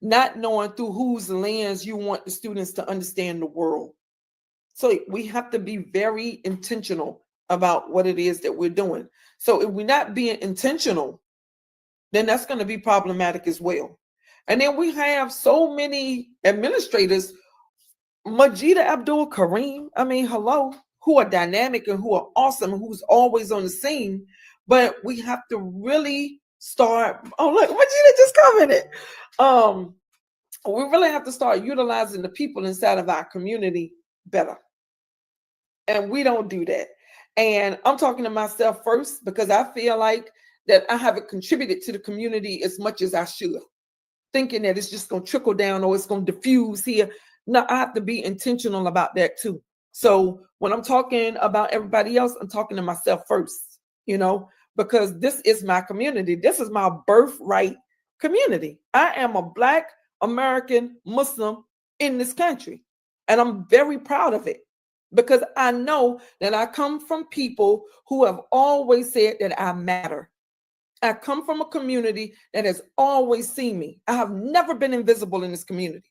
not knowing through whose lens you want the students to understand the world. So we have to be very intentional about what it is that we're doing. So if we're not being intentional, then that's going to be problematic as well. And then we have so many administrators, Majida Abdul Kareem, I mean, hello, who are dynamic and who are awesome, who's always on the scene. But we have to really start. Oh, look, Majida just commented. We really have to start utilizing the people inside of our community better. And we don't do that. And I'm talking to myself first because I feel like that I haven't contributed to the community as much as I should, thinking that it's just going to trickle down or it's going to diffuse here. No, I have to be intentional about that too. So when I'm talking about everybody else, I'm talking to myself first, because this is my community. This is my birthright community. I am a Black American Muslim in this country, and I'm very proud of it because I know that I come from people who have always said that I matter. I come from a community that has always seen me. I have never been invisible in this community,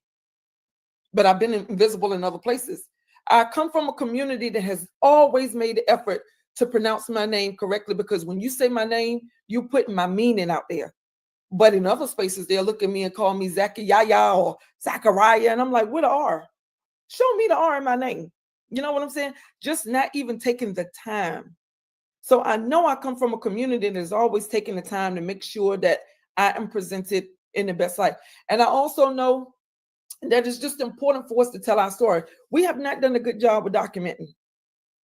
but I've been invisible in other places. I come from a community that has always made the effort to pronounce my name correctly, because when you say my name, you put my meaning out there. But in other spaces, they'll look at me and call me Zachariah or Zachariah. And I'm like, what R? Show me the R in my name. You know what I'm saying? Just not even taking the time. So I know I come from a community that is always taking the time to make sure that I am presented in the best light. And I also know that it's just important for us to tell our story. We have not done a good job with documenting.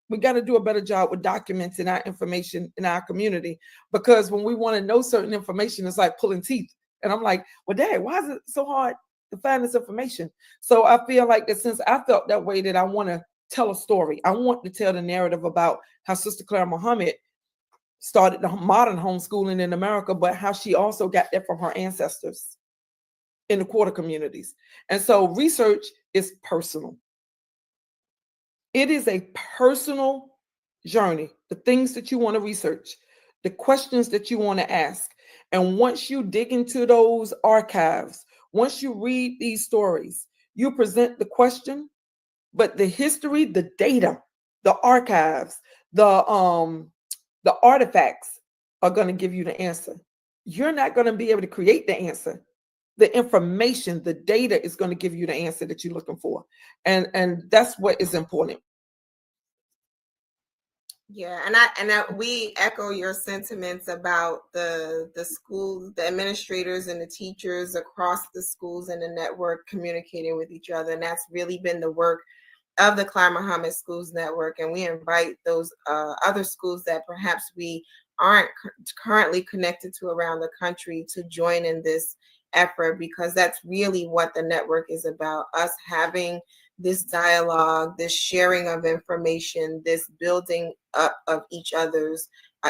We got to do a better job with documenting our information in our community, because when we want to know certain information, it's like pulling teeth. And I'm like, well, Dad, why is it so hard to find this information? So I feel like that since I felt that way, that I want to tell a story. I want to tell the narrative about how Sister Claire Muhammad started the modern homeschooling in America, but how she also got that from her ancestors in the quarter communities. And so research is personal. It is a personal journey, the things that you want to research, the questions that you want to ask. And once you dig into those archives, once you read these stories, you present the question, but the history, the data, the archives, the artifacts are going to give you the answer. You're not going to be able to create the answer. The information, the data is going to give you the answer that you're looking for. And that's what is important. Yeah, and we echo your sentiments about the schools, the administrators and the teachers across the schools and the network communicating with each other. And that's really been the work of the Claire Muhammad Schools Network. And we invite those other schools that perhaps we aren't currently connected to around the country to join in this effort, because that's really what the network is about, us having this dialogue, this sharing of information, this building up of each other's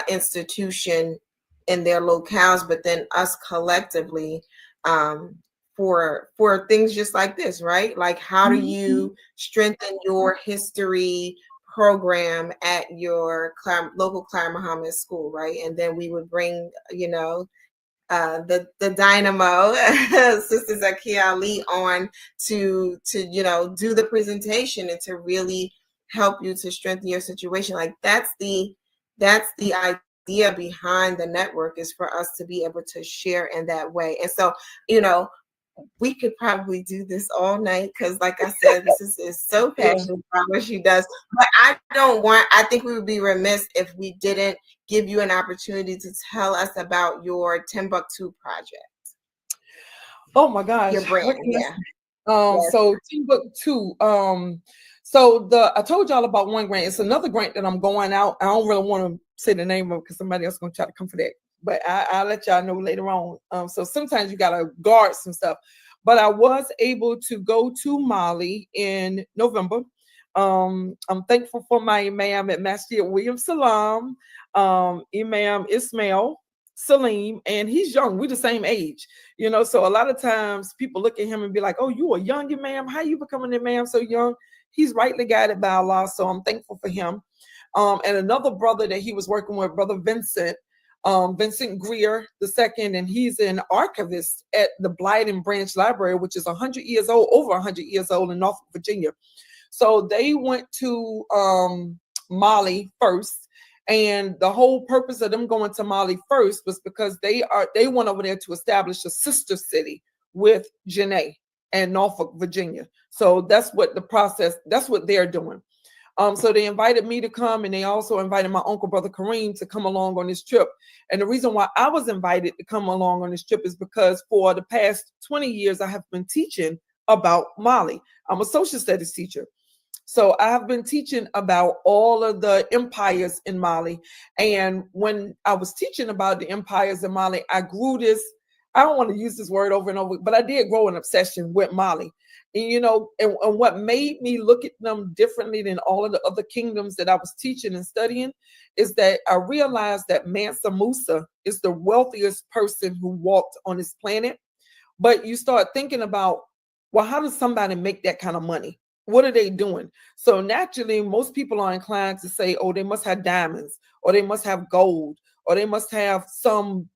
institution in their locales, but then us collectively for things just like this, right? Like, how do you strengthen your history program at your local Claire Muhammad school, right? And then we would bring, the dynamo Sister Zakia Ali on to do the presentation and to really help you to strengthen your situation. Like, that's the idea behind the network, is for us to be able to share in that way. And so, we could probably do this all night, because like I said, this is so passionate about what she does. But I think we would be remiss if we didn't give you an opportunity to tell us about your Timbuktu project. Oh my gosh. Your brand, yeah. Yes. So Timbuktu. So I told y'all about one grant. It's another grant that I'm going out. I don't really want to say the name of it because somebody else is going to try to come for that. But I'll let y'all know later on. So sometimes you got to guard some stuff. But I was able to go to Mali in November. I'm thankful for my imam at Masjid William Salam, Imam Ismail Salim, and he's young. We're the same age, so a lot of times people look at him and be like, oh, you a young imam? How you becoming an imam so young? He's rightly guided by Allah, so I'm thankful for him. And another brother that he was working with, Brother Vincent, Vincent Greer II, and he's an archivist at the Blyden Branch Library, which is 100 years old, over 100 years old in Norfolk, Virginia. So they went to Mali first, and the whole purpose of them going to Mali first was because they went over there to establish a sister city with Janae and Norfolk, Virginia. So that's what that's what they're doing. So they invited me to come, and they also invited my uncle, brother Kareem, to come along on this trip. And the reason why I was invited to come along on this trip is because for the past 20 years, I have been teaching about Mali. I'm a social studies teacher. So I have been teaching about all of the empires in Mali. And when I was teaching about the empires in Mali, I grew this, I don't want to use this word over and over, but I did grow an obsession with Mali. And, and what made me look at them differently than all of the other kingdoms that I was teaching and studying is that I realized that Mansa Musa is the wealthiest person who walked on this planet. But you start thinking about, well, how does somebody make that kind of money? What are they doing? So naturally, most people are inclined to say, oh, they must have diamonds, or they must have gold, or they must have some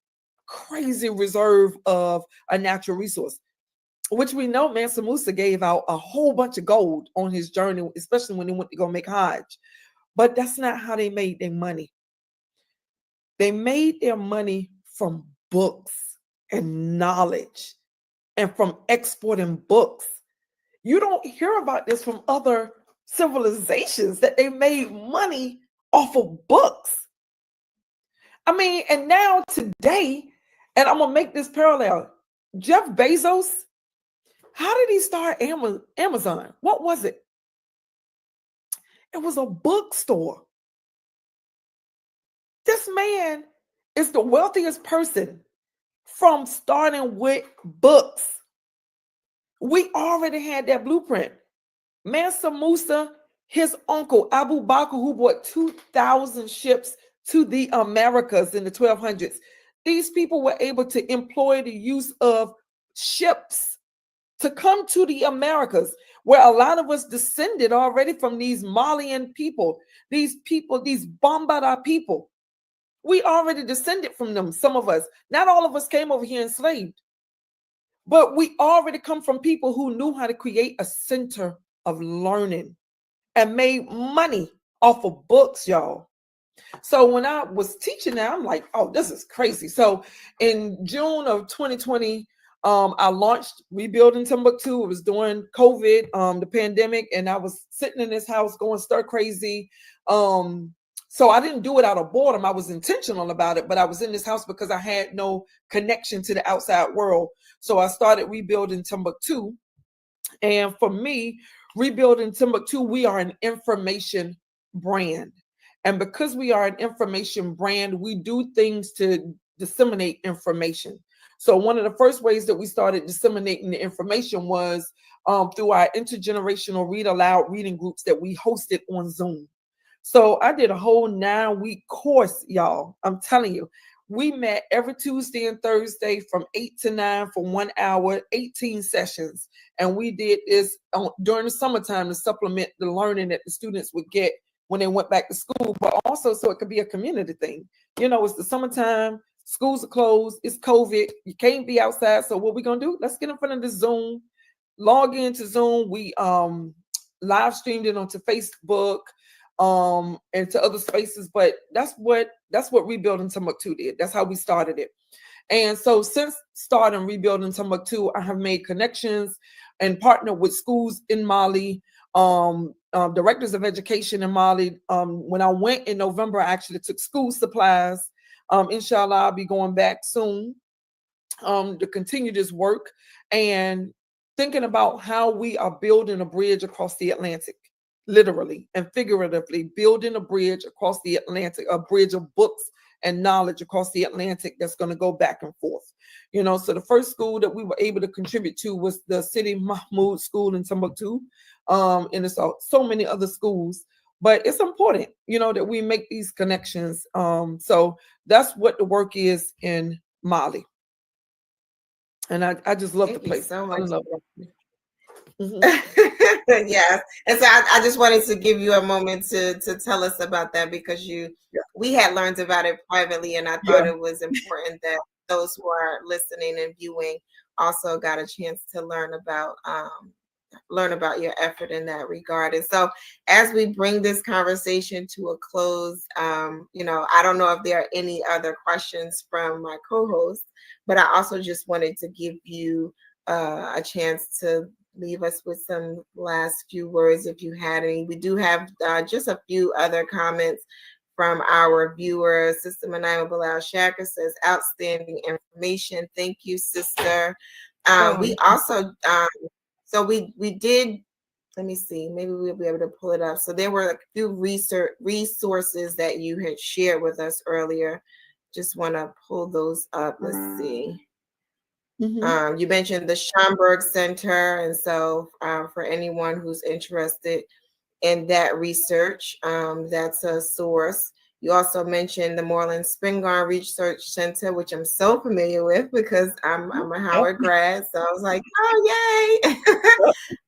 crazy reserve of a natural resource, which we know Mansa Musa gave out a whole bunch of gold on his journey, especially when he went to go make Hajj. But that's not how they made their money. They made their money from books and knowledge and from exporting books. You don't hear about this from other civilizations, that they made money off of books. I mean, and now today, and I'm going to make this parallel. Jeff Bezos, how did he start Amazon? What was it? It was a bookstore. This man is the wealthiest person from starting with books. We already had that blueprint. Mansa Musa, his uncle Abu Bakr, who brought 2,000 ships to the Americas in the 1200s. These people were able to employ the use of ships to come to the Americas, where a lot of us descended already from these Malian people, these Bambara people. We already descended from them, some of us. Not all of us came over here enslaved. But we already come from people who knew how to create a center of learning and made money off of books, y'all. So when I was teaching that, I'm like, oh, this is crazy. So in June of 2020, I launched Rebuilding Timbuktu. It was during COVID, the pandemic, and I was sitting in this house going stir crazy. So I didn't do it out of boredom. I was intentional about it, but I was in this house because I had no connection to the outside world. So I started Rebuilding Timbuktu. And for me, Rebuilding Timbuktu, we are an information brand. And because we are an information brand, we do things to disseminate information. So one of the first ways that we started disseminating the information was through our intergenerational read aloud reading groups that we hosted on Zoom. So I did a whole 9-week course, y'all. I'm telling you, we met every Tuesday and Thursday from 8 to 9 for 1 hour, 18 sessions. And we did this during the summertime to supplement the learning that the students would get when they went back to school, but also so it could be a community thing. It's the summertime, schools are closed, it's COVID, you can't be outside. So what we gonna do? Let's get in front of the Zoom, log into Zoom. We live streamed it onto Facebook, and to other spaces, but that's what Rebuilding Timbuktu did. That's how we started it. And so since starting Rebuilding Timbuktu, I have made connections and partnered with schools in Mali, directors of education in Mali. When I went in November, I actually took school supplies. Inshallah, I'll be going back soon to continue this work and thinking about how we are building a bridge across the Atlantic. Literally and figuratively building a bridge across the Atlantic, a bridge of books and knowledge across the Atlantic that's going to go back and forth. So the first school that we were able to contribute to was the Sidi Mahmoud School in Timbuktu. And there's so many other schools, but it's important, that we make these connections. So that's what the work is in Mali. And I just love the place. So much. Mm-hmm. Yes. And so I just wanted to give you a moment to tell us about that because we had learned about it privately, and I thought it was important that those who are listening and viewing also got a chance to learn about your effort in that regard. And so as we bring this conversation to a close, I don't know if there are any other questions from my co-host, but I also just wanted to give you a chance to leave us with some last few words if you had any. We do have just a few other comments from our viewers. Sister Manaima Bilal Shaka says, outstanding information. Thank you, sister. We also, so we did, let me see, maybe we'll be able to pull it up. So there were a few resources that you had shared with us earlier. Just want to pull those up. Let's see. You mentioned the Schomburg Center. And so for anyone who's interested in that research, that's a source. You also mentioned the Moreland Spingarn Research Center, which I'm so familiar with because I'm a Howard grad. So I was like, oh,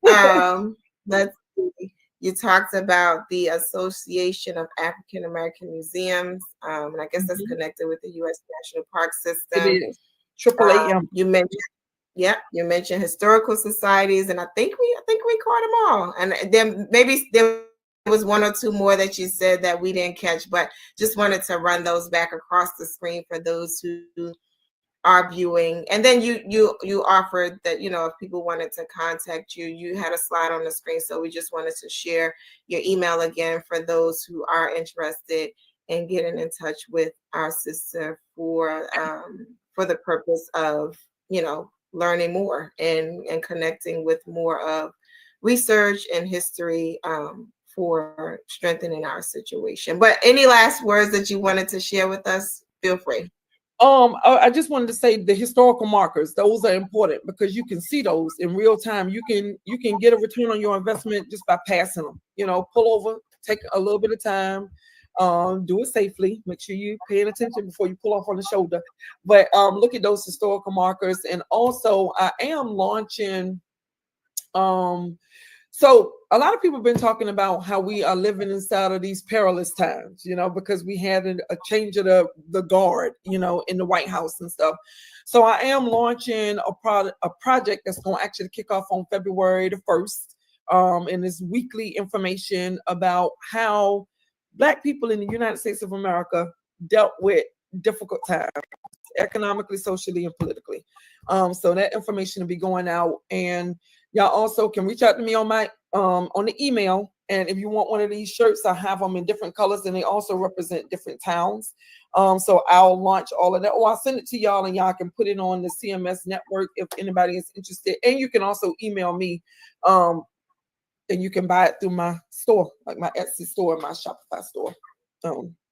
yay. Let's see. You talked about the Association of African American Museums, and I guess that's connected with the U.S. National Park System. It is. AAAM. You mentioned historical societies, and I think we caught them all. And then maybe there was one or two more that you said that we didn't catch, but just wanted to run those back across the screen for those who are viewing. And then you offered that, if people wanted to contact you, you had a slide on the screen. So we just wanted to share your email again for those who are interested in getting in touch with our sister for the purpose of, learning more and connecting with more of research and history for strengthening our situation. But any last words that you wanted to share with us, feel free. I just wanted to say the historical markers, those are important because you can see those in real time. You can get a return on your investment just by passing them. Pull over, take a little bit of time, do it safely. Make sure you're paying attention before you pull off on the shoulder. But look at those historical markers. And also I am launching so a lot of people have been talking about how we are living inside of these perilous times, because we had a change of the guard, in the White House and stuff. So I am launching a project that's going to actually kick off on February the 1st. And it's weekly information about how Black people in the United States of America dealt with difficult times, economically, socially, and politically. So that information will be going out, and y'all also can reach out to me on my on the email. And if you want one of these shirts, I have them in different colors, and they also represent different towns. So I'll launch all of that, or I'll send it to y'all, and y'all can put it on the CMS network if anybody is interested. And you can also email me, and you can buy it through my store, like my Etsy store and my Shopify store.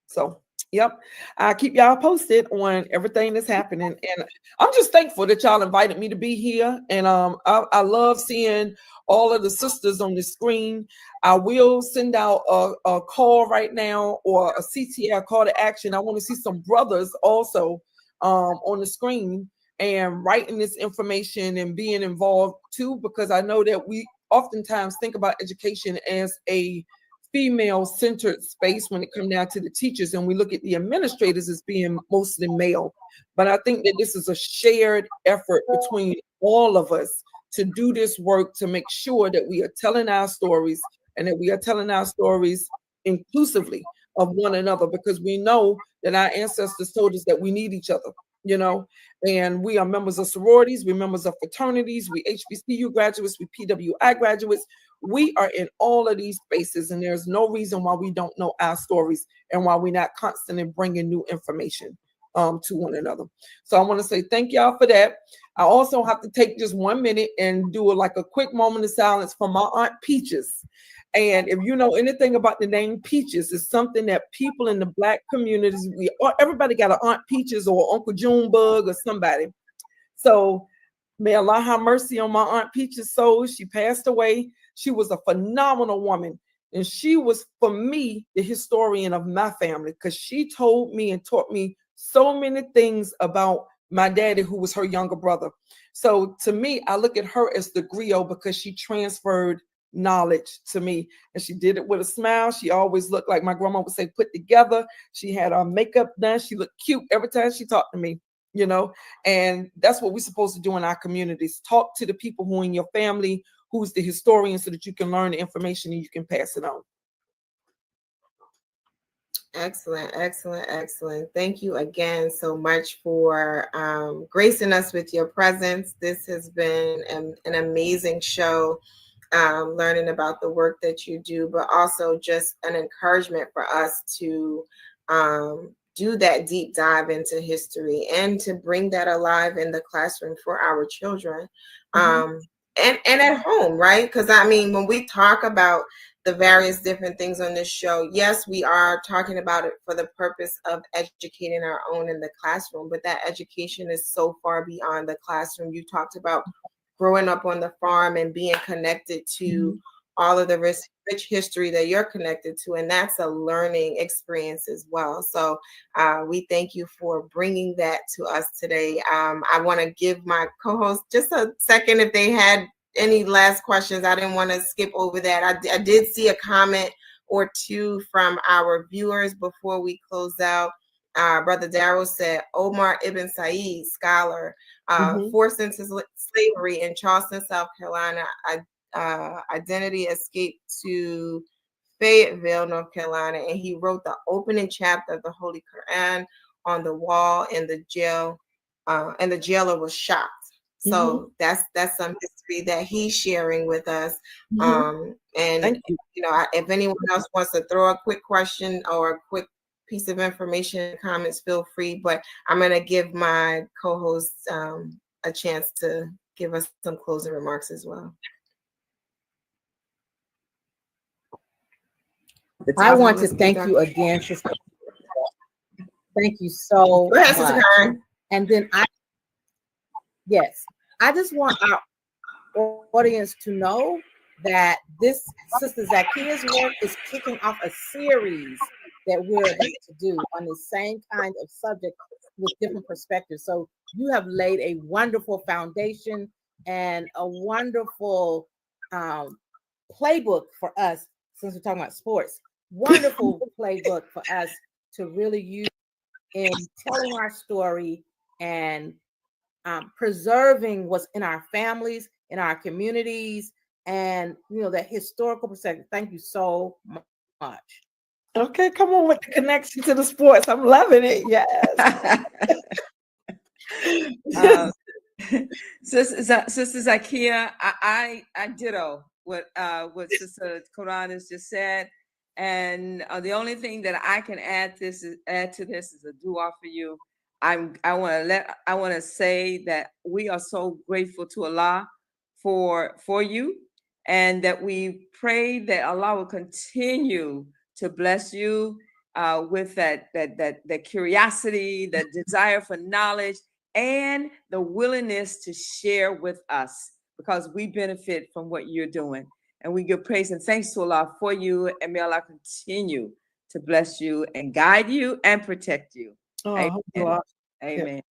So yep, I keep y'all posted on everything that's happening, and I'm just thankful that y'all invited me to be here. And I love seeing all of the sisters on the screen. I will send out a call right now, or a CTL, call to action. I want to see some brothers also on the screen and writing this information and being involved too, because I know that we oftentimes think about education as a female-centered space when it comes down to the teachers, and we look at the administrators as being mostly male. But I think that this is a shared effort between all of us to do this work, to make sure that we are telling our stories, and that we are telling our stories inclusively of one another, because we know that our ancestors told us that we need each other, and we are members of sororities, we're members of fraternities, we HBCU graduates, we PWI graduates. We are in all of these spaces, and there's no reason why we don't know our stories and why we're not constantly bringing new information to one another. So I want to say thank y'all for that. I also have to take just 1 minute and do a quick moment of silence for my Aunt Peaches. And if you know anything about the name Peaches, it's something that people in the Black communities, everybody got an Aunt Peaches or Uncle Junebug or somebody. So may Allah have mercy on my Aunt Peaches' soul. She passed away. She was a phenomenal woman. And she was, for me, the historian of my family, because she told me and taught me so many things about my daddy, who was her younger brother. So to me, I look at her as the griot, because she transferred knowledge to me. And she did it with a smile. She always looked like my grandma would say, put together. She had her makeup done. She looked cute every time she talked to me, you know, and that's what we're supposed to do in our communities. Talk to the people who in your family, who's the historian, so that you can learn the information and you can pass it on. Excellent, excellent, excellent. Thank you again so much for gracing us with your presence. This has been an amazing show, learning about the work that you do, but also just an encouragement for us to do that deep dive into history and to bring that alive in the classroom for our children. And at home, right? Because I mean, when we talk about the various different things on this show, yes, we are talking about it for the purpose of educating our own in the classroom, but that education is so far beyond the classroom. You talked about growing up on the farm and being connected to all of the rich history that you're connected to, and that's a learning experience as well. So we thank you for bringing that to us today. I want to give my co-host just a second if they had any last questions. I didn't want to skip over that. I did see a comment or two from our viewers before we close out. Brother Darrell said, Omar Ibn Said, scholar, forced into slavery in Charleston, South Carolina, identity escaped to Fayetteville, North Carolina, and he wrote the opening chapter of the Holy Quran on the wall in the jail, and the jailer was shocked. So that's some history that he's sharing with us. And you know, if anyone else wants to throw a quick question or a quick piece of information, comments, feel free. But I'm going to give my co-hosts a chance to give us some closing remarks as well. I want to thank you again, Sister. Thank you so much. And then I just want our audience to know that this Sister Zakia's work is kicking off a series that we're about to do on the same kind of subject with different perspectives. So you have laid a wonderful foundation and a wonderful playbook for us, since we're talking about sports. Wonderful playbook for us to really use in telling our story and preserving what's in our families, in our communities, and you know, that historical perspective. Thank you so much. Okay, come on with the connection to the sports. I'm loving it. Yes. Sister Zakia, I ditto what Sister Quran has just said, and the only thing that I can add to this is a dua for you. I want to say that we are so grateful to Allah for you, and that we pray that Allah will continue to bless you with that curiosity, that desire for knowledge, and the willingness to share with us, because we benefit from what you're doing. And we give praise and thanks to Allah for you, and may Allah continue to bless you and guide you and protect you. Oh, Amen. Amen.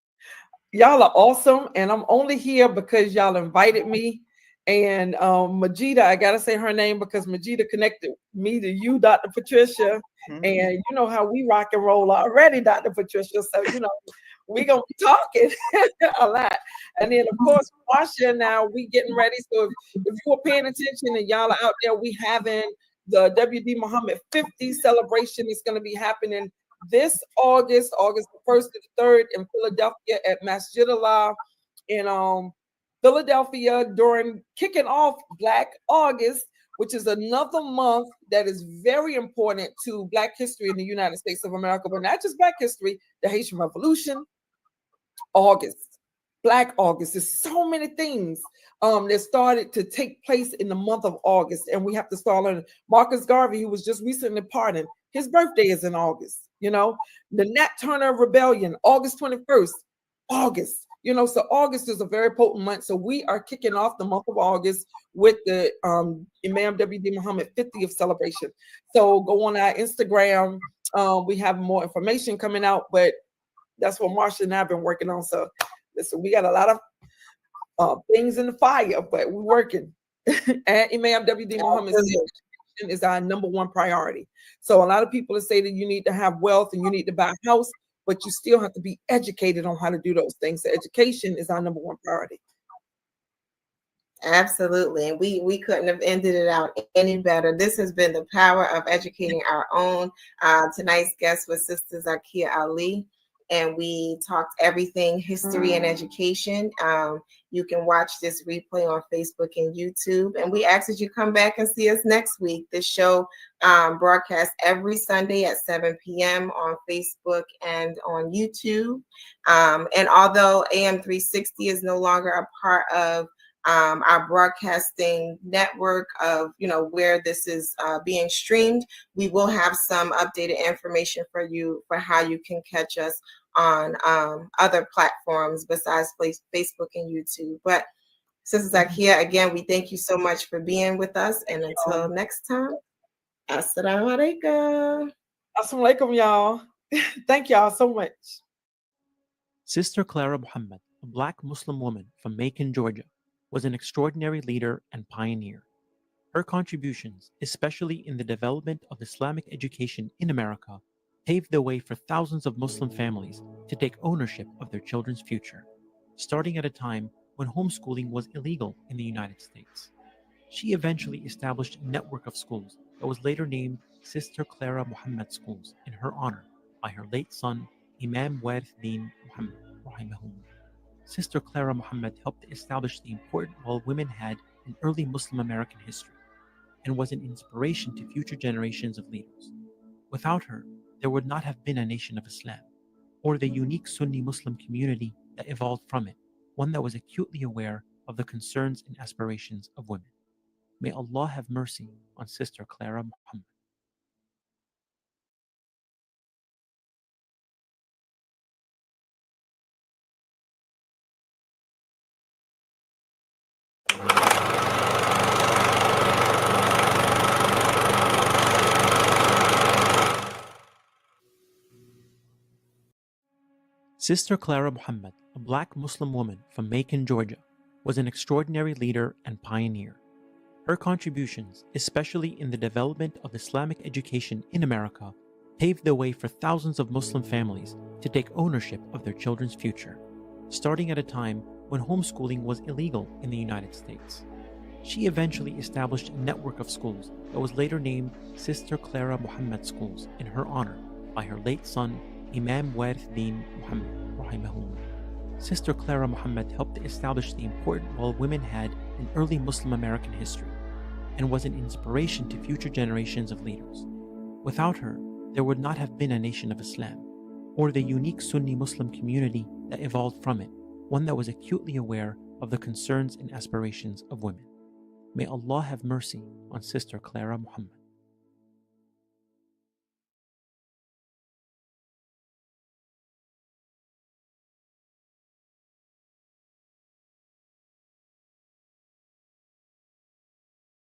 Y'all are awesome, and I'm only here because y'all invited me. And Majida, I gotta say her name because Majida connected me to you, Dr. Patricia. And you know how we rock and roll already, Dr. Patricia. So you know, we're gonna be talking a lot. And then of course, Marsha, now we getting ready. So if you were paying attention and y'all are out there, we having the W.D. Muhammad 50 celebration. Is gonna be happening this August the 1st to the 3rd in Philadelphia at Masjid Allah in Philadelphia, during kicking off Black August, which is another month that is very important to Black history in the United States of America, but not just Black history, the Haitian Revolution, August, Black August. There's so many things that started to take place in the month of August, and we have to start learning. Marcus Garvey, who was just recently pardoned, his birthday is in August. You know, the Nat Turner Rebellion, August 21st, August. You know, so August is a very potent month. So we are kicking off the month of August with the Imam W.D. Muhammad 50th celebration. So go on our Instagram. We have more information coming out, but that's what Marsha and I have been working on. So listen, we got a lot of things in the fire, but we're working. And Imam W.D. Muhammad's education is our number one priority. So a lot of people say that you need to have wealth and you need to buy a house, but you still have to be educated on how to do those things. So education is our number one priority. Absolutely. And we couldn't have ended it out any better. This has been the power of educating our own. Tonight's guest was Sister Zakia Ali, and we talked everything history and education. You can watch this replay on Facebook and YouTube. And we ask that you come back and see us next week. This show broadcasts every Sunday at 7 p.m. on Facebook and on YouTube. And although AM 360 is no longer a part of our broadcasting network of, where this is being streamed, we will have some updated information for you for how you can catch us on other platforms besides Facebook and YouTube. But Sister Zakia, again, we thank you so much for being with us. And until next time, Assalamu alaikum. Assalamu alaikum, y'all. Thank y'all so much. Sister Clara Muhammad, a Black Muslim woman from Macon, Georgia, was an extraordinary leader and pioneer. Her contributions, especially in the development of Islamic education in America, paved the way for thousands of Muslim families to take ownership of their children's future, starting at a time when homeschooling was illegal in the United States. She eventually established a network of schools that was later named Sister Clara Muhammad Schools in her honor by her late son, Imam Warith Din Muhammad, rahimahullah. Sister Clara Muhammad helped establish the important role women had in early Muslim American history and was an inspiration to future generations of leaders. Without her, there would not have been a nation of Islam, or the unique Sunni Muslim community that evolved from it, one that was acutely aware of the concerns and aspirations of women. May Allah have mercy on Sister Clara Muhammad. Sister Clara Muhammad, a Black Muslim woman from Macon, Georgia, was an extraordinary leader and pioneer. Her contributions, especially in the development of Islamic education in America, paved the way for thousands of Muslim families to take ownership of their children's future, starting at a time when homeschooling was illegal in the United States. She eventually established a network of schools that was later named Sister Clara Muhammad Schools in her honor by her late son, Imam Warith Din Muhammad, rahimahullah. Sister Clara Muhammad helped establish the important role women had in early Muslim American history and was an inspiration to future generations of leaders. Without her, there would not have been a nation of Islam, or the unique Sunni Muslim community that evolved from it, one that was acutely aware of the concerns and aspirations of women. May Allah have mercy on Sister Clara Muhammad.